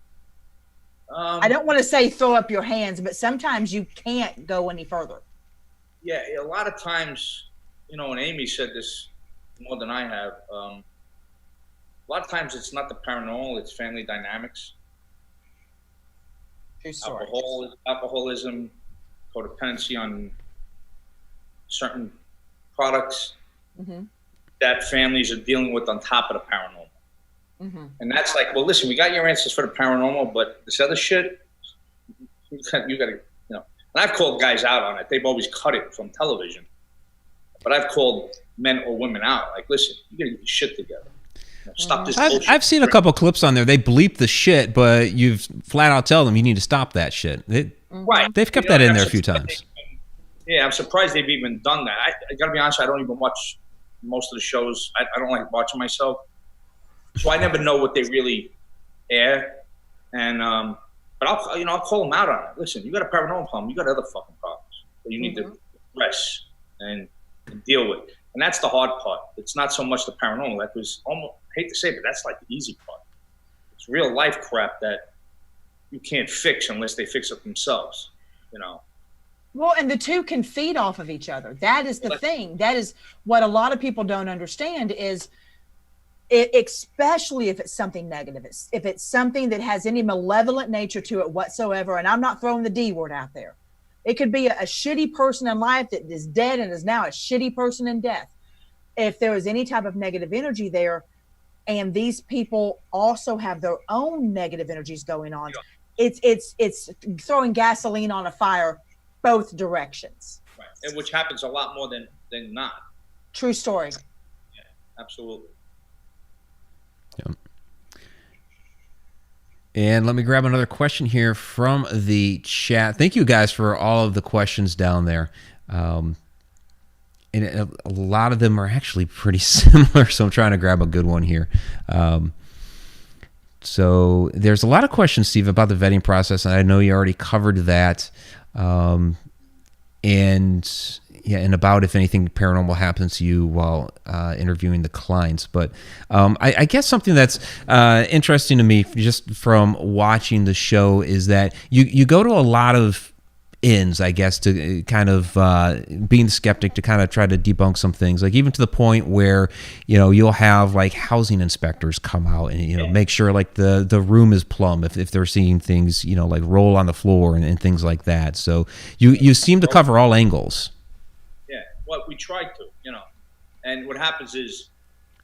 I don't want to say throw up your hands, but sometimes you can't go any further. Yeah, a lot of times, you know, and Amy said this more than I have, a lot of times it's not the paranormal, it's family dynamics. Alcoholism, codependency on certain products that families are dealing with on top of the paranormal. And that's like, well, listen, we got your answers for the paranormal, but this other shit, you got to, you know. And I've called guys out on it. They've always cut it from television. But I've called men or women out. Like, listen, you got to get your shit together. You know, stop this bullshit. I've seen a couple clips on there. They bleep the shit, but you've flat out tell them you need to stop that shit. Right. They've kept that in there a few times. Yeah, I'm surprised they've even done that. I got to be honest, I don't even watch most of the shows. I don't like watching myself. So I never know what they really air. And, but I'll call them out on it. Listen, you got a paranormal problem. You got other fucking problems that you need to address and deal with. And that's the hard part. It's not so much the paranormal. That was almost, I hate to say it, but that's like the easy part. It's real life crap that you can't fix unless they fix it themselves, you know. Well, and the two can feed off of each other. That is the thing. That is what a lot of people don't understand is, especially if it's something negative, if it's something that has any malevolent nature to it whatsoever, and I'm not throwing the D word out there. It could be a shitty person in life that is dead and is now a shitty person in death. if there is any type of negative energy there, and these people also have their own negative energies going on, it's throwing gasoline on a fire both directions. Right. And which happens a lot more than not. True story. Yeah, absolutely. Yep. And let me grab another question here from the chat. Thank you guys for all of the questions down there. And a lot of them are actually pretty similar, so I'm trying to grab a good one here. So there's a lot of questions, Steve, about the vetting process, and I know you already covered that. And about if anything paranormal happens to you while interviewing the clients. But I guess something that's interesting to me just from watching the show is that you go to a lot of ends, I guess, to kind of being the skeptic to kind of try to debunk some things, like even to the point where, you'll have like housing inspectors come out and, make sure like the room is plumb if they're seeing things, like roll on the floor and things like that. So you seem to cover all angles. Yeah, well, we tried to, and what happens is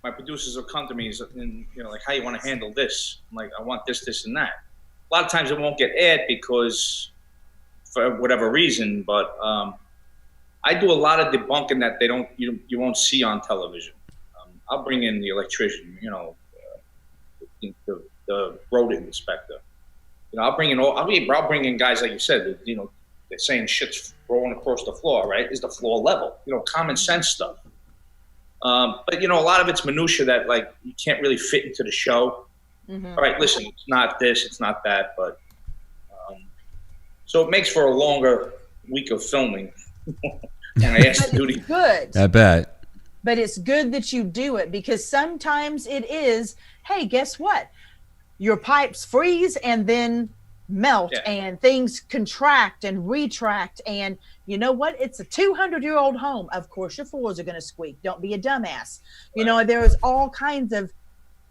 my producers will come to me and, like, how you want to handle this? I'm like, I want this, this, and that. A lot of times it won't get aired because for whatever reason, but I do a lot of debunking that you won't see on television. I'll bring in the electrician, the rodent inspector. I'll bring in guys like you said. They're saying shit's rolling across the floor. Right? Is the floor level? Common sense stuff. But a lot of it's minutia that like you can't really fit into the show. Mm-hmm. All right, listen, it's not this, it's not that, but. So it makes for a longer week of filming. And I asked to do the good. I bet. But it's good that you do it, because sometimes it is, hey, guess what? Your pipes freeze and then melt, and things contract and retract. And you know what? It's a 200-year-old home. Of course, your floors are going to squeak. Don't be a dumbass. There's all kinds of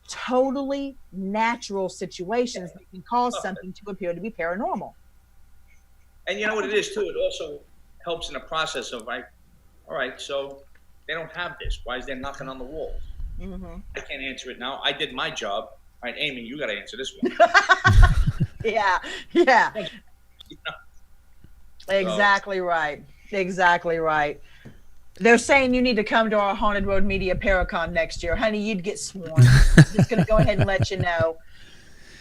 totally natural situations that can cause something to appear to be paranormal. And you know what it is, too? It also helps in the process of, like, all right, so they don't have this. Why is they knocking on the walls? Mm-hmm. I can't answer it now. I did my job. All right, Amy, you got to answer this one. Yeah. Exactly right. Exactly right. They're saying you need to come to our Haunted Road Media Paracon next year. Honey, you'd get sworn. Just going to go ahead and let you know.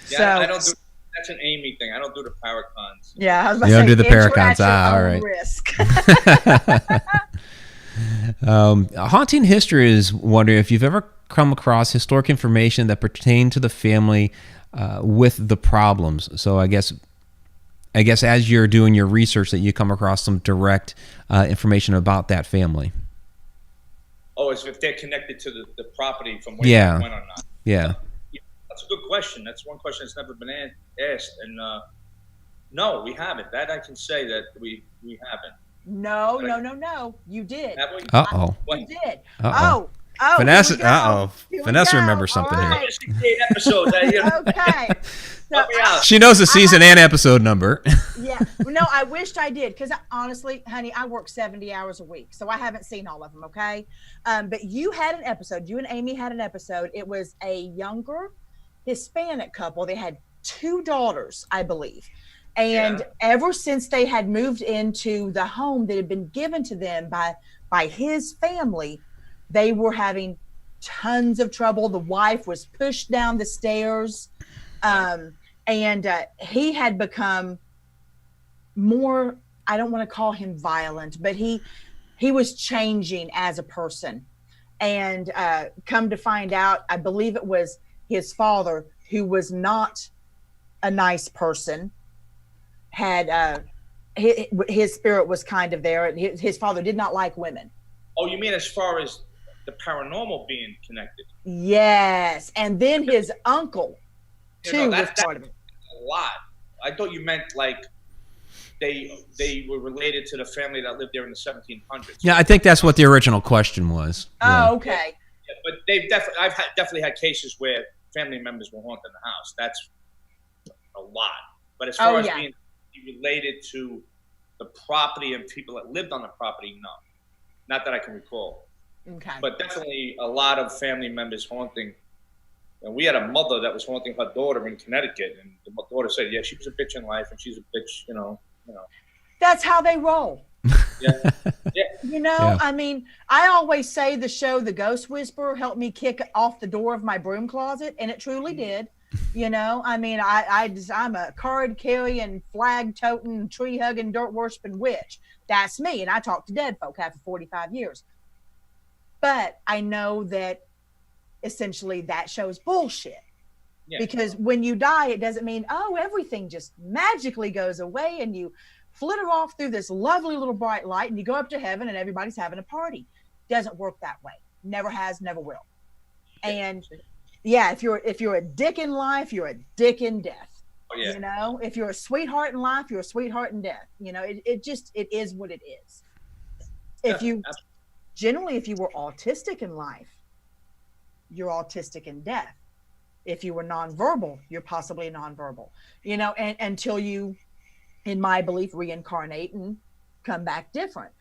Yeah, I don't do. That's an Amy thing. I don't do the Paracons. Yeah, I was about you to don't say, do the Paracons. All right. Risk. Haunting History is wondering if you've ever come across historic information that pertain to the family with the problems. So I guess as you're doing your research that you come across some direct information about that family. Oh, as if they're connected to the property from where they went or not. Yeah. That's a good question. That's one question that's never been asked. And no, we haven't. That I can say that we haven't. No. You did. Uh-oh. You did. Uh-oh. Oh, Vanessa. Vanessa remembers something here. Episodes. Okay. So, she knows the season and episode number. Yeah. No, I wished I did, because honestly, honey, I work 70 hours a week, so I haven't seen all of them. Okay. But you had an episode. You and Amy had an episode. It was a younger Hispanic couple. They had 2 daughters, I believe. And ever since they had moved into the home that had been given to them by his family, they were having tons of trouble. The wife was pushed down the stairs. And he had become more, I don't want to call him violent, but he was changing as a person. And come to find out, I believe it was his father, who was not a nice person, had his spirit was kind of there. His father did not like women. Oh, you mean as far as the paranormal being connected? Yes. And then his uncle, too, was part of it. A lot. I thought you meant like they were related to the family that lived there in the 1700s. Yeah, I think that's what the original question was. Oh, okay. Yeah, but I've definitely had cases where family members were haunting the house. That's a lot. But as far as being related to the property and people that lived on the property, no. Not that I can recall. Okay. But definitely a lot of family members haunting. And we had a mother that was haunting her daughter in Connecticut, and the daughter said, "Yeah, she was a bitch in life, and she's a bitch, you know." That's how they roll. Yeah, yeah. You know, Yeah. I mean, I always say the show The Ghost Whisperer helped me kick off the door of my broom closet, and it truly did. You know, I mean, I'm a card carrying, flag toting, tree hugging, dirt worshiping witch. That's me, and I talk to dead folk after 45 years. But I know that essentially that show's bullshit. Yeah. Because when you die, it doesn't mean, oh, everything just magically goes away and you flitter off through this lovely little bright light and you go up to heaven and everybody's having a party. Doesn't work that way. Never has, never will. And yeah, if you're a dick in life, you're a dick in death. Oh, yeah. You know, if you're a sweetheart in life, you're a sweetheart in death. You know, it is what it is. If you were autistic in life, you're autistic in death. If you were nonverbal, you're possibly nonverbal. You know, and until you, in my belief, reincarnate and come back different.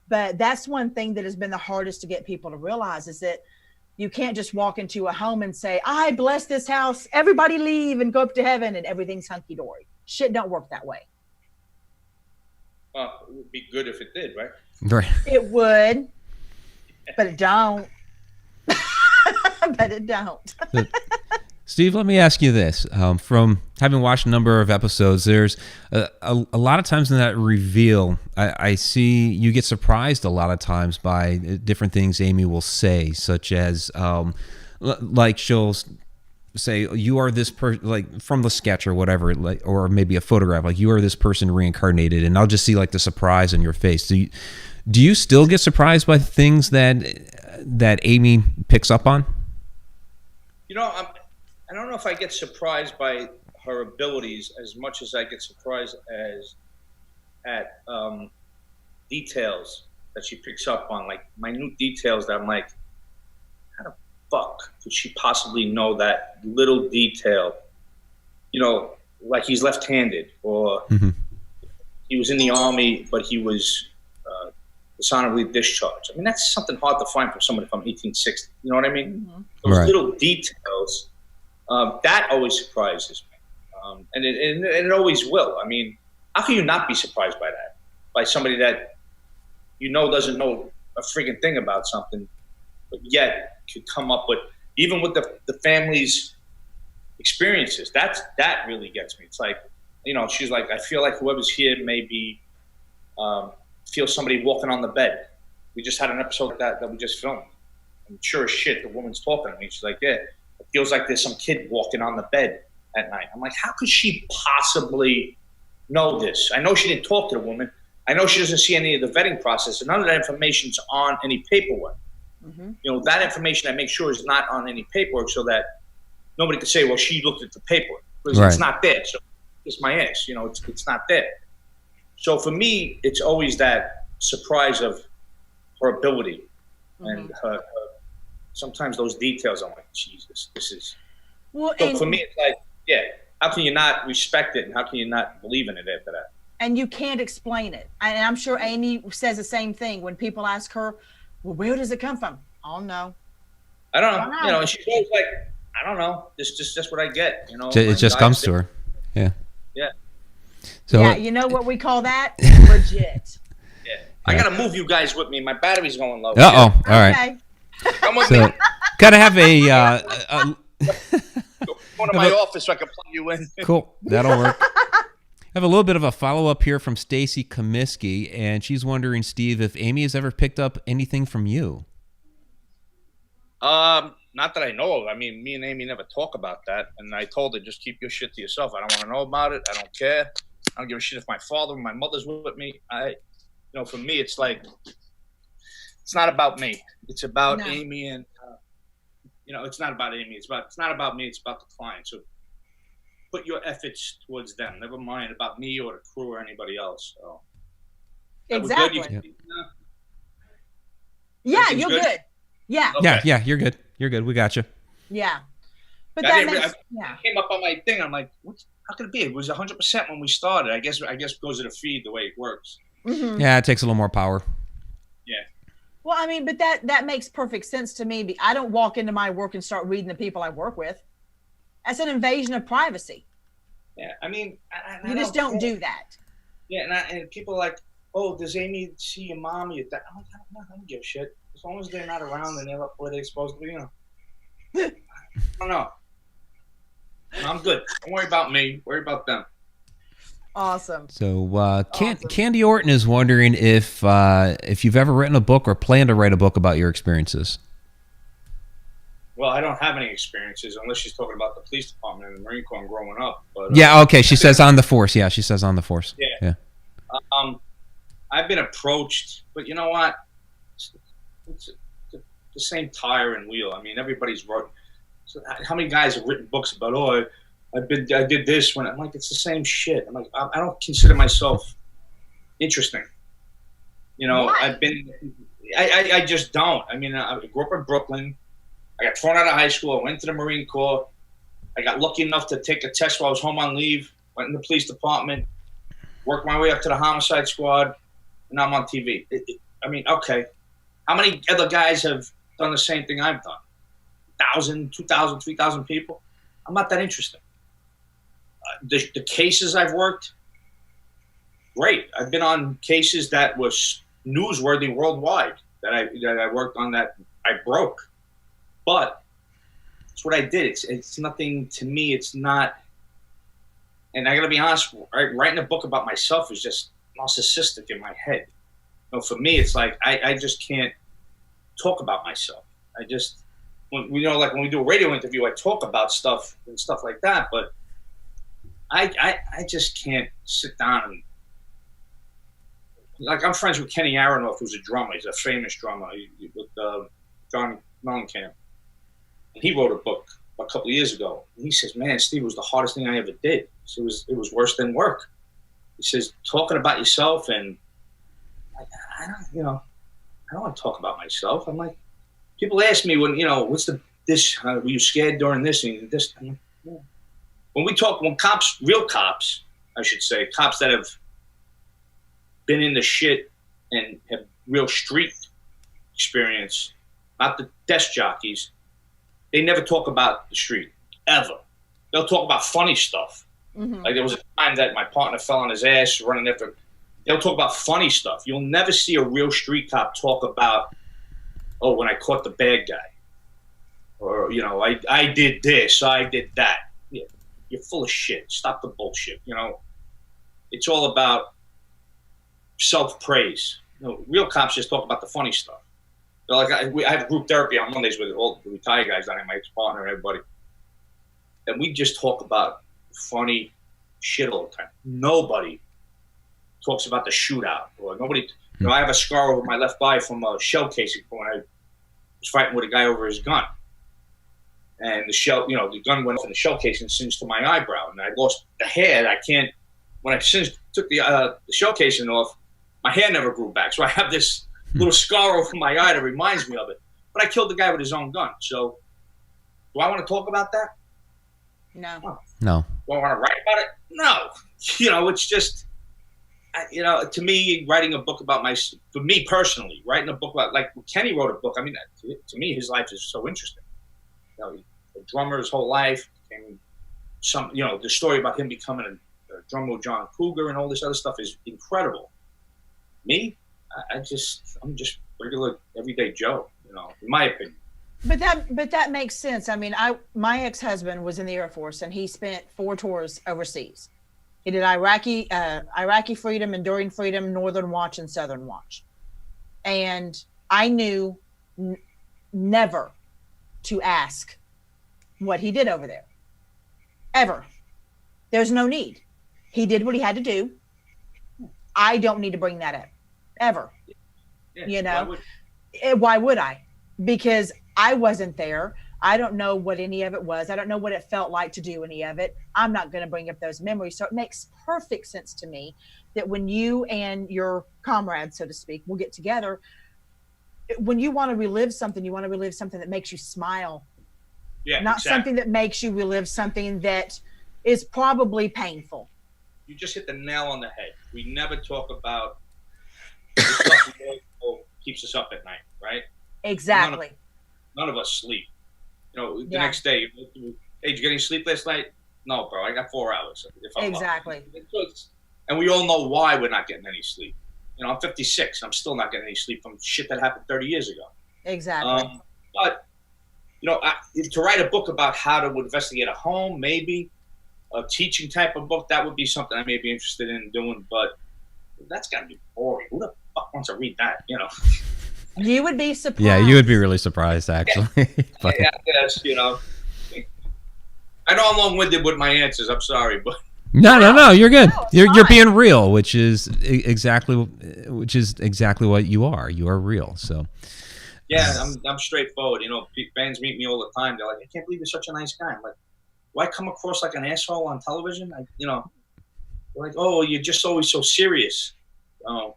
But that's one thing that has been the hardest to get people to realize, is that you can't just walk into a home and say, I bless this house, everybody leave and go up to heaven and everything's hunky-dory. Shit don't work that way. Well, it would be good if it did, right? Right. It would, but it don't. But it don't. Steve, let me ask you this. From having watched a number of episodes, there's a lot of times in that reveal, I see you get surprised a lot of times by different things Amy will say, such as, like she'll say, you are this person, like from the sketch or whatever, like, or maybe a photograph, like you are this person reincarnated, and I'll just see like the surprise on your face. Do you still get surprised by things that Amy picks up on? You know, I don't know if I get surprised by her abilities as much as I get surprised at details that she picks up on, like minute details that I'm like, how the fuck could she possibly know that little detail? You know, like he's left-handed, or he was in the army, but he was dishonorably discharged. I mean, that's something hard to find from somebody from 1860. You know what I mean? Those little details. That always surprises me, and it always will. I mean, how can you not be surprised by that? By somebody that you know doesn't know a freaking thing about something, but yet could come up with, even with the family's experiences. That really gets me. It's like, you know, she's like, I feel like whoever's here maybe feel somebody walking on the bed. We just had an episode like that we just filmed, and sure as shit, the woman's talking to me. She's like, yeah. It feels like there's some kid walking on the bed at night. I'm like, how could she possibly know this? I know she didn't talk to the woman. I know she doesn't see any of the vetting process, and none of that information's on any paperwork. You know, that information I make sure is not on any paperwork, so that nobody could say, well, she looked at the paperwork, because it's not there. So it's my ass, you know, it's not there. So for me, it's always that surprise of her ability and her sometimes those details. I'm like, Jesus, this is. Well, so for me, it's like, yeah, how can you not respect it, and how can you not believe in it after that? And you can't explain it. And I'm sure Amy says the same thing when people ask her, well, where does it come from? Oh, no. I don't know. You know, and she's always like, I don't know. This is just what I get. You know, it just comes to her. Yeah. Yeah. So, yeah, you know what we call that? Legit. Yeah. I got to move you guys with me. My battery's going low. Uh-oh. All right. Come with me. Gotta have a go to my office so I can plug you in. Cool, that'll work. I have a little bit of a follow-up here from Stacy Comiskey, and she's wondering, Steve, if Amy has ever picked up anything from you. Not that I know of. I mean, me and Amy never talk about that, and I told her, just keep your shit to yourself. I don't want to know about it. I don't care. I don't give a shit if my father or my mother's with me. You know, for me, it's like, it's not about me. It's about Amy, and you know, it's not about Amy. It's not about me. It's about the client. So put your efforts towards them. Never mind about me or the crew or anybody else. So, exactly. Yeah, you're good. Yeah. Okay. Yeah, you're good. You're good. We got you. Yeah. But I came up on my thing. I'm like, how could it be? It was 100% when we started. I guess because of the feed, the way it works. Yeah, it takes a little more power. Yeah. Well, I mean, but that makes perfect sense to me. I don't walk into my work and start reading the people I work with. That's an invasion of privacy. Yeah, I mean, you just don't do that. Yeah, and people are like, oh, does Amy see your mom or your dad? I don't give a shit. As long as they're not around and they're where they're supposed to be, I don't know. I'm good. Don't worry about me. Worry about them. Awesome. So Candy Orton is wondering if you've ever written a book or plan to write a book about your experiences. Well, I don't have any experiences unless she's talking about the police department and the Marine Corps growing up. But yeah, okay. She says on the force. Yeah, she says on the force. Yeah. I've been approached, but you know what? It's the same tire and wheel. I mean, everybody's wrote. So how many guys have written books about? Oh, I did this when I'm like, it's the same shit. I'm like, I don't consider myself interesting. You know, Why? I just don't. I mean, I grew up in Brooklyn. I got thrown out of high school. I went to the Marine Corps. I got lucky enough to take a test while I was home on leave. Went in the police department. Worked my way up to the homicide squad. And now I'm on TV. I mean, okay. How many other guys have done the same thing I've done? 1,000, 2,000, 3,000 people? I'm not that interesting. The cases I've worked, great. I've been on cases that was newsworthy worldwide that I worked on that I broke. But it's what I did. It's nothing to me. It's not. And I got to be honest, writing a book about myself is just narcissistic in my head. You know, for me, it's like I just can't talk about myself. I just, like when we do a radio interview, I talk about stuff and stuff like that. But I just can't sit down and, like, I'm friends with Kenny Aronoff, who's a drummer. He's a famous drummer with John Mellencamp. He wrote a book a couple of years ago. And he says, man, Steve, it was the hardest thing I ever did. So it was worse than work. He says, talking about yourself, and I don't want to talk about myself. I'm like, people ask me were you scared during this and this? I'm like, yeah. When cops, real cops, I should say, cops that have been in the shit and have real street experience, not the desk jockeys, they never talk about the street, ever. They'll talk about funny stuff. Mm-hmm. Like there was a time that my partner fell on his ass running after. They'll talk about funny stuff. You'll never see a real street cop talk about, oh, when I caught the bad guy. Or, I did this, I did that. Yeah, you're full of shit. Stop the bullshit. It's all about self-praise. Real cops just talk about the funny stuff. So like I have group therapy on Mondays with all the retired guys, I have my ex-partner and everybody. And we just talk about funny shit all the time. Nobody talks about the shootout. Or nobody, I have a scar over my left eye from a shell casing when I was fighting with a guy over his gun. And the shell, the gun went off and the shell casing singed to my eyebrow. And I lost the hair. When I took the shell casing off, my hair never grew back. So I have this little scar over my eye that reminds me of it. But I killed the guy with his own gun. So do I want to talk about that? No. No. Do I want to write about it? No. It's just, to me, writing a book about for me personally, writing a book about, like Kenny wrote a book. I mean, to me, his life is so interesting. A drummer his whole life, and the story about him becoming a drummer with John Cougar and all this other stuff is incredible. Me, I'm just regular everyday Joe, in my opinion. But that makes sense. I mean, my ex-husband was in the Air Force, and he spent 4 tours overseas. He did Iraqi Freedom, Enduring Freedom, Northern Watch, and Southern Watch. And I knew never to ask what he did over there. Ever. There's no need. He did what he had to do. I don't need to bring that up. Ever. Yeah, why would I? Because I wasn't there. I don't know what any of it was. I don't know what it felt like to do any of it. I'm not going to bring up those memories. So it makes perfect sense to me that when you and your comrades, so to speak, will get together, when you want to relive something, you want to relive something that makes you smile. Yeah, not something that makes you relive something that is probably painful. You just hit the nail on the head. We never talk about the stuff we go through keeps us up at night, right? Exactly. None of us sleep. You know, the next day, hey, did you get any sleep last night? No, bro, I got 4 hours. If I'm Exactly. And we all know why we're not getting any sleep. You know, I'm 56. I'm still not getting any sleep from shit that happened 30 years ago. Exactly. But, you know, to write a book about how to investigate a home, maybe a teaching type of book, that would be something I may be interested in doing. But that's got to be boring. Who the fuck wants to read that, you know? You would be surprised. Yeah, you would be really surprised, actually. But, yeah, yes, you know. I know I'm long-winded with my answers. I'm sorry, but no, you're good. No, You're being real, which is exactly what you are. You are real. So yeah, I'm straightforward. You know, fans meet me all the time. They're like, I can't believe you're such a nice guy. I'm like, do I come across like an asshole on television? You know, they're like, oh, you're just always so serious. Oh.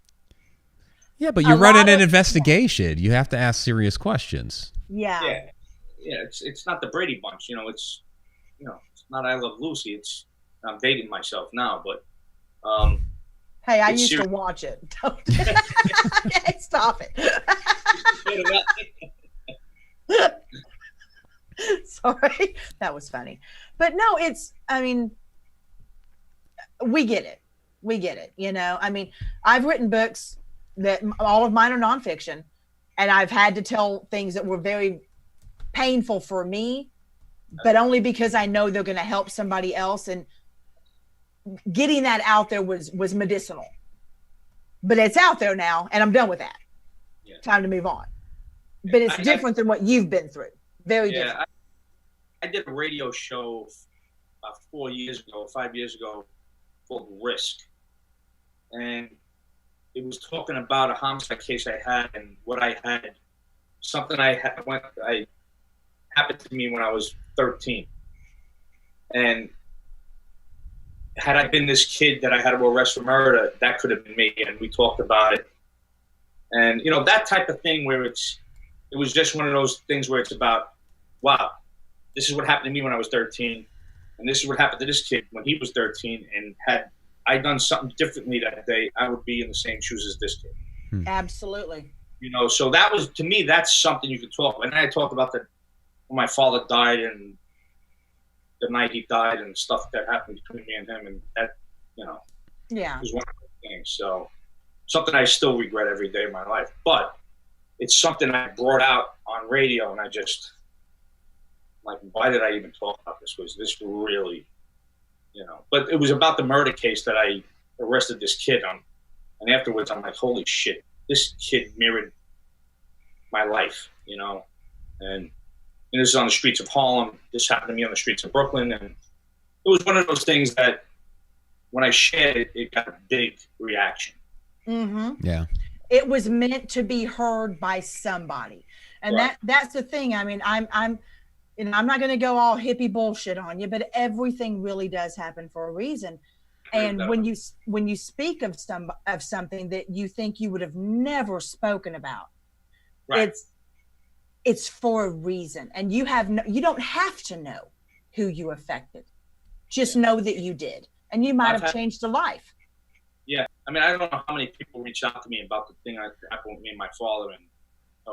Yeah, but you're running an investigation. You have to ask serious questions. Yeah. It's not the Brady Bunch. You know, it's not I Love Lucy. I'm dating myself now, but hey, I used to watch it. Okay, stop it. Sorry, that was funny. But no, I mean, we get it. You know, I mean, I've written books that all of mine are nonfiction, and I've had to tell things that were very painful for me, but only because I know they're going to help somebody else. And getting that out there was medicinal, but it's out there now, and I'm done with that. Yeah. Time to move on. But it's different than what you've been through. Very different. I did a radio show about 5 years ago called Risk, and it was talking about a homicide case I had and what I had. Something happened to me when I was 13, and had I been this kid that I had to arrest for murder, that could have been me, and we talked about it. And you know, that type of thing where it was just one of those things where it's about, wow, this is what happened to me when I was 13, and this is what happened to this kid when he was 13, and had I done something differently that day, I would be in the same shoes as this kid. Absolutely. You know, so that was, to me, that's something you could talk about. And I talked about when my father died and the night he died and stuff that happened between me and him, and that, you know, was one of the things. So something I still regret every day of my life, but it's something I brought out on radio, and I just, like, why did I even talk about this? Was this really, you know? But it was about the murder case that I arrested this kid on, and afterwards I'm like, holy shit, this kid mirrored my life, you know? And this is on the streets of Harlem. This happened to me on the streets of Brooklyn, and it was one of those things that when I shared it, it got a big reaction. Mm-hmm. Yeah. It was meant to be heard by somebody. And right. that's the thing. I mean, I'm not going to go all hippie bullshit on you, but everything really does happen for a reason. And when you speak of something that you think you would have never spoken about, right. It's for a reason, and you don't have to know who you affected. Just know that you did, and you might have changed a life. Yeah, I mean, I don't know how many people reach out to me about the thing that happened with me and my father, and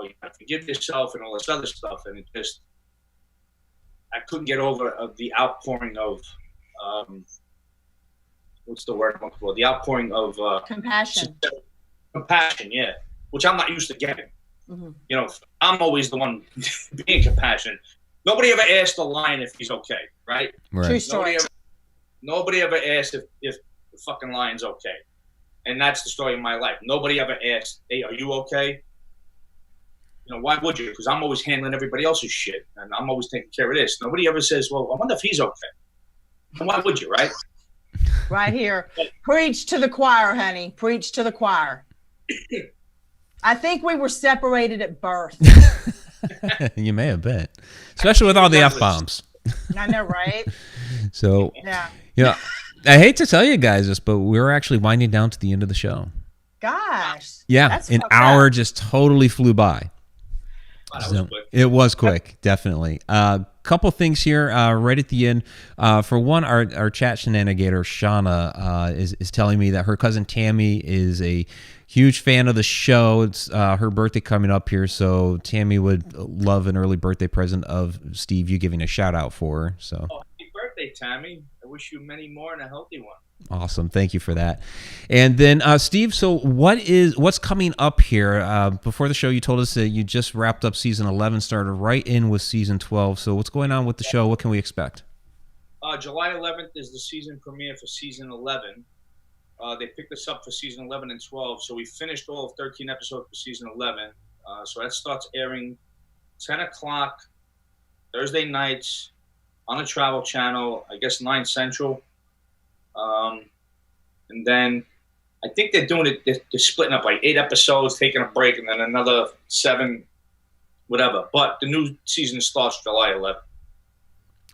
you have to forgive yourself and all this other stuff, and it just, I couldn't get over the outpouring of, what's the word I'm looking for? The outpouring of compassion. Compassion, yeah, which I'm not used to getting. Mm-hmm. You know, I'm always the one being compassionate. Nobody ever asked the lion if he's okay, right? True story. Nobody ever asked if the fucking lion's okay. And that's the story of my life. Nobody ever asked, hey, are you okay? You know, why would you? Because I'm always handling everybody else's shit, and I'm always taking care of this. Nobody ever says, well, I wonder if he's okay. And why would you, right? Right here. Preach to the choir, honey. Preach to the choir. I think we were separated at birth. You may have been, especially with all the F-bombs. I know, right? So, yeah. You know, I hate to tell you guys this, but we're actually winding down to the end of the show. Gosh. Yeah, an hour just totally flew by. Wow, so it was quick, definitely. couple things here right at the end. For one, our chat shenanigator, Shauna, is telling me that her cousin Tammy is a huge fan of the show. It's her birthday coming up here, so Tammy would love an early birthday present of Steve, you giving a shout out for her. So, happy birthday, Tammy! I wish you many more and a healthy one. Awesome, thank you for that. And then Steve, so what's coming up here? Before the show, you told us that you just wrapped up season 11, started right in with season 12. So what's going on with the show? What can we expect? July 11th is the season premiere for season 11. They picked us up for season 11 and 12, so we finished all of 13 episodes for season 11. So that starts airing 10 o'clock Thursday nights on the Travel Channel, I guess 9 Central. And then I think they're doing it, they're splitting up like 8 episodes, taking a break, and then another 7, whatever. But the new season starts July 11th.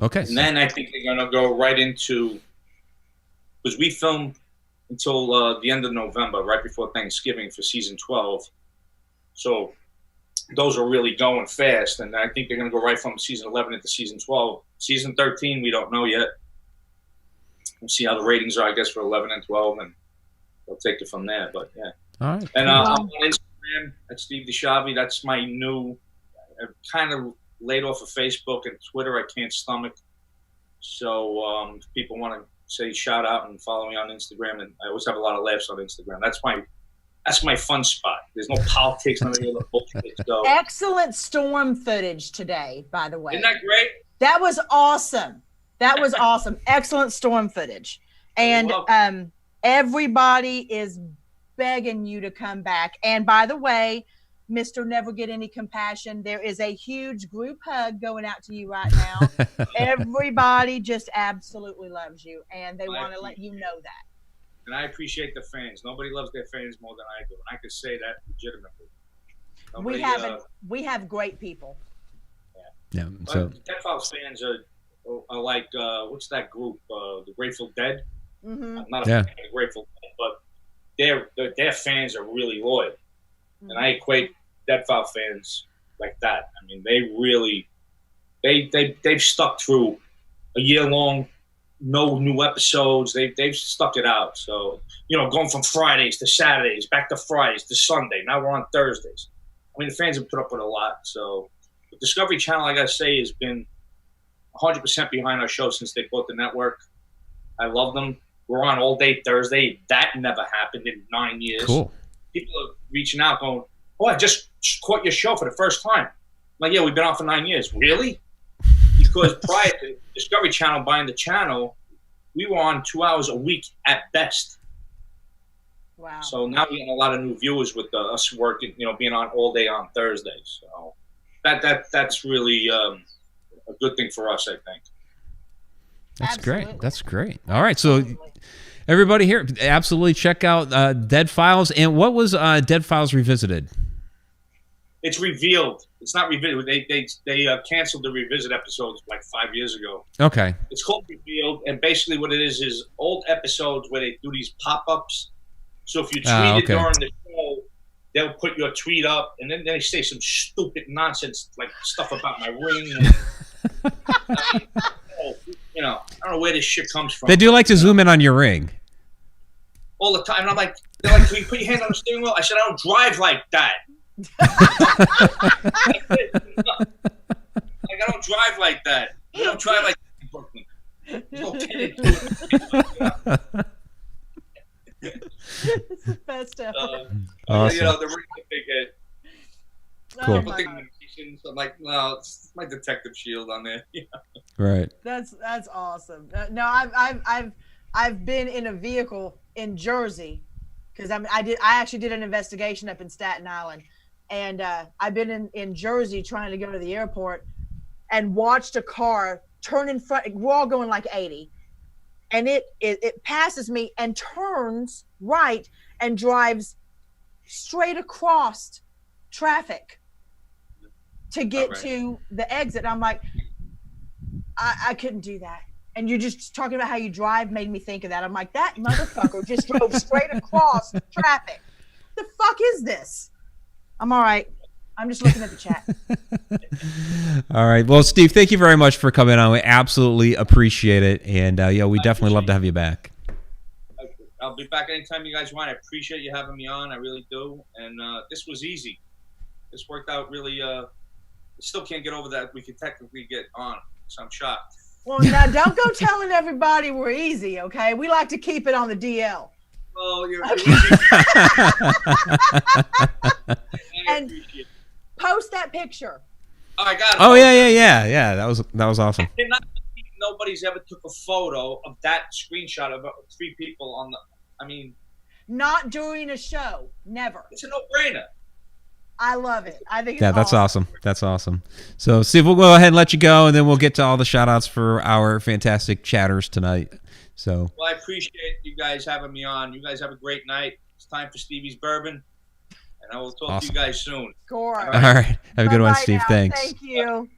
Okay. And then I think they're going to go right into, because we filmed until the end of November, right before Thanksgiving for season 12. So those are really going fast. And I think they're going to go right from season 11 into season 12. Season 13, we don't know yet. We'll see how the ratings are, I guess, for 11 and 12, and we'll take it from there. But, yeah. All right. And I'm on Instagram at Steve DiSchiavi. That's my new, I've kind of laid off of Facebook and Twitter. I can't stomach. So if people want to say shout out and follow me on Instagram, and I always have a lot of laughs on Instagram. That's my fun spot. There's no politics, none of the other bullshit. So. Excellent storm footage today, by the way. Isn't that great? That was awesome. That was awesome. Excellent storm footage. And everybody is begging you to come back. And by the way, Mr. Never Get Any Compassion, there is a huge group hug going out to you right now. Everybody just absolutely loves you, and they want to let you know that. And I appreciate the fans. Nobody loves their fans more than I do. And I can say that legitimately. We have great people. Yeah. So Deadfiles fans are like, what's that group? The Grateful Dead. Mm-hmm. I'm not a fan of the Grateful Dead, but their fans are really loyal. Mm-hmm. And I equate Deadfile fans like that. I mean, they really, they've stuck through a year long, no new episodes. They've stuck it out. So, going from Fridays to Saturdays, back to Fridays to Sunday. Now we're on Thursdays. I mean, the fans have put up with a lot. So the Discovery Channel, I got to say, has been 100% behind our show since they bought the network. I love them. We're on all day Thursday. That never happened in 9 years. Cool. People are reaching out going, "Oh, I just caught your show for the first time." I'm like, yeah, we've been on for 9 years. Really? Because prior to Discovery Channel buying the channel, we were on 2 hours a week at best. Wow. So now we're getting a lot of new viewers with us working, being on all day on Thursdays. So that's really a good thing for us, I think. That's great. That's great. All right, so everybody here, absolutely check out Dead Files. And what was Dead Files Revisited? It's revealed. It's not revisited. They canceled the revisit episodes like 5 years ago. Okay. It's called Revealed, and basically what it is old episodes where they do these pop-ups. So if you tweet it during the show, they'll put your tweet up, and then they say some stupid nonsense like stuff about my ring. And, I don't know where this shit comes from. They do like to zoom in on your ring all the time. And I'm like, they're like, "Can you put your hand on the steering wheel?" I said, "I don't drive like that." Like, I don't drive like that. I don't drive like that in Brooklyn. There's no tenant to it. It's the best ever. Awesome. The ring is a big head. Cool. People think I'm like, no, it's my detective shield on there. Yeah. Right. That's awesome. No, I've been in a vehicle in Jersey because I actually did an investigation up in Staten Island, and I've been in Jersey trying to go to the airport and watched a car turn in front. We're all going like 80, and it passes me and turns right and drives straight across traffic to get to the exit. I'm like, I couldn't do that. And you're just talking about how you drive made me think of that. I'm like, that motherfucker just drove straight across traffic. The fuck is this? I'm all right. I'm just looking at the chat. All right. Well, Steve, thank you very much for coming on. We absolutely appreciate it. And we definitely love to have you back. I'll be back anytime you guys want. I appreciate you having me on. I really do. And this was easy. This worked out really. Still can't get over that we could technically get on. So I'm shocked. Well, now don't go telling everybody we're easy, okay? We like to keep it on the DL. Oh, you're And post that picture. Oh, I got it. Oh, yeah. That was awesome. Nobody's ever took a photo of that screenshot of 3 people on the. I mean, not during a show. Never. It's a no-brainer. I love it. I think it's that's awesome. That's awesome. So, Steve, we'll go ahead and let you go, and then we'll get to all the shout-outs for our fantastic chatters tonight. So, well, I appreciate you guys having me on. You guys have a great night. It's time for Stevie's Bourbon, and I will talk to you guys soon. Score. All right. Have a good one, Steve. Now. Thanks. Thank you.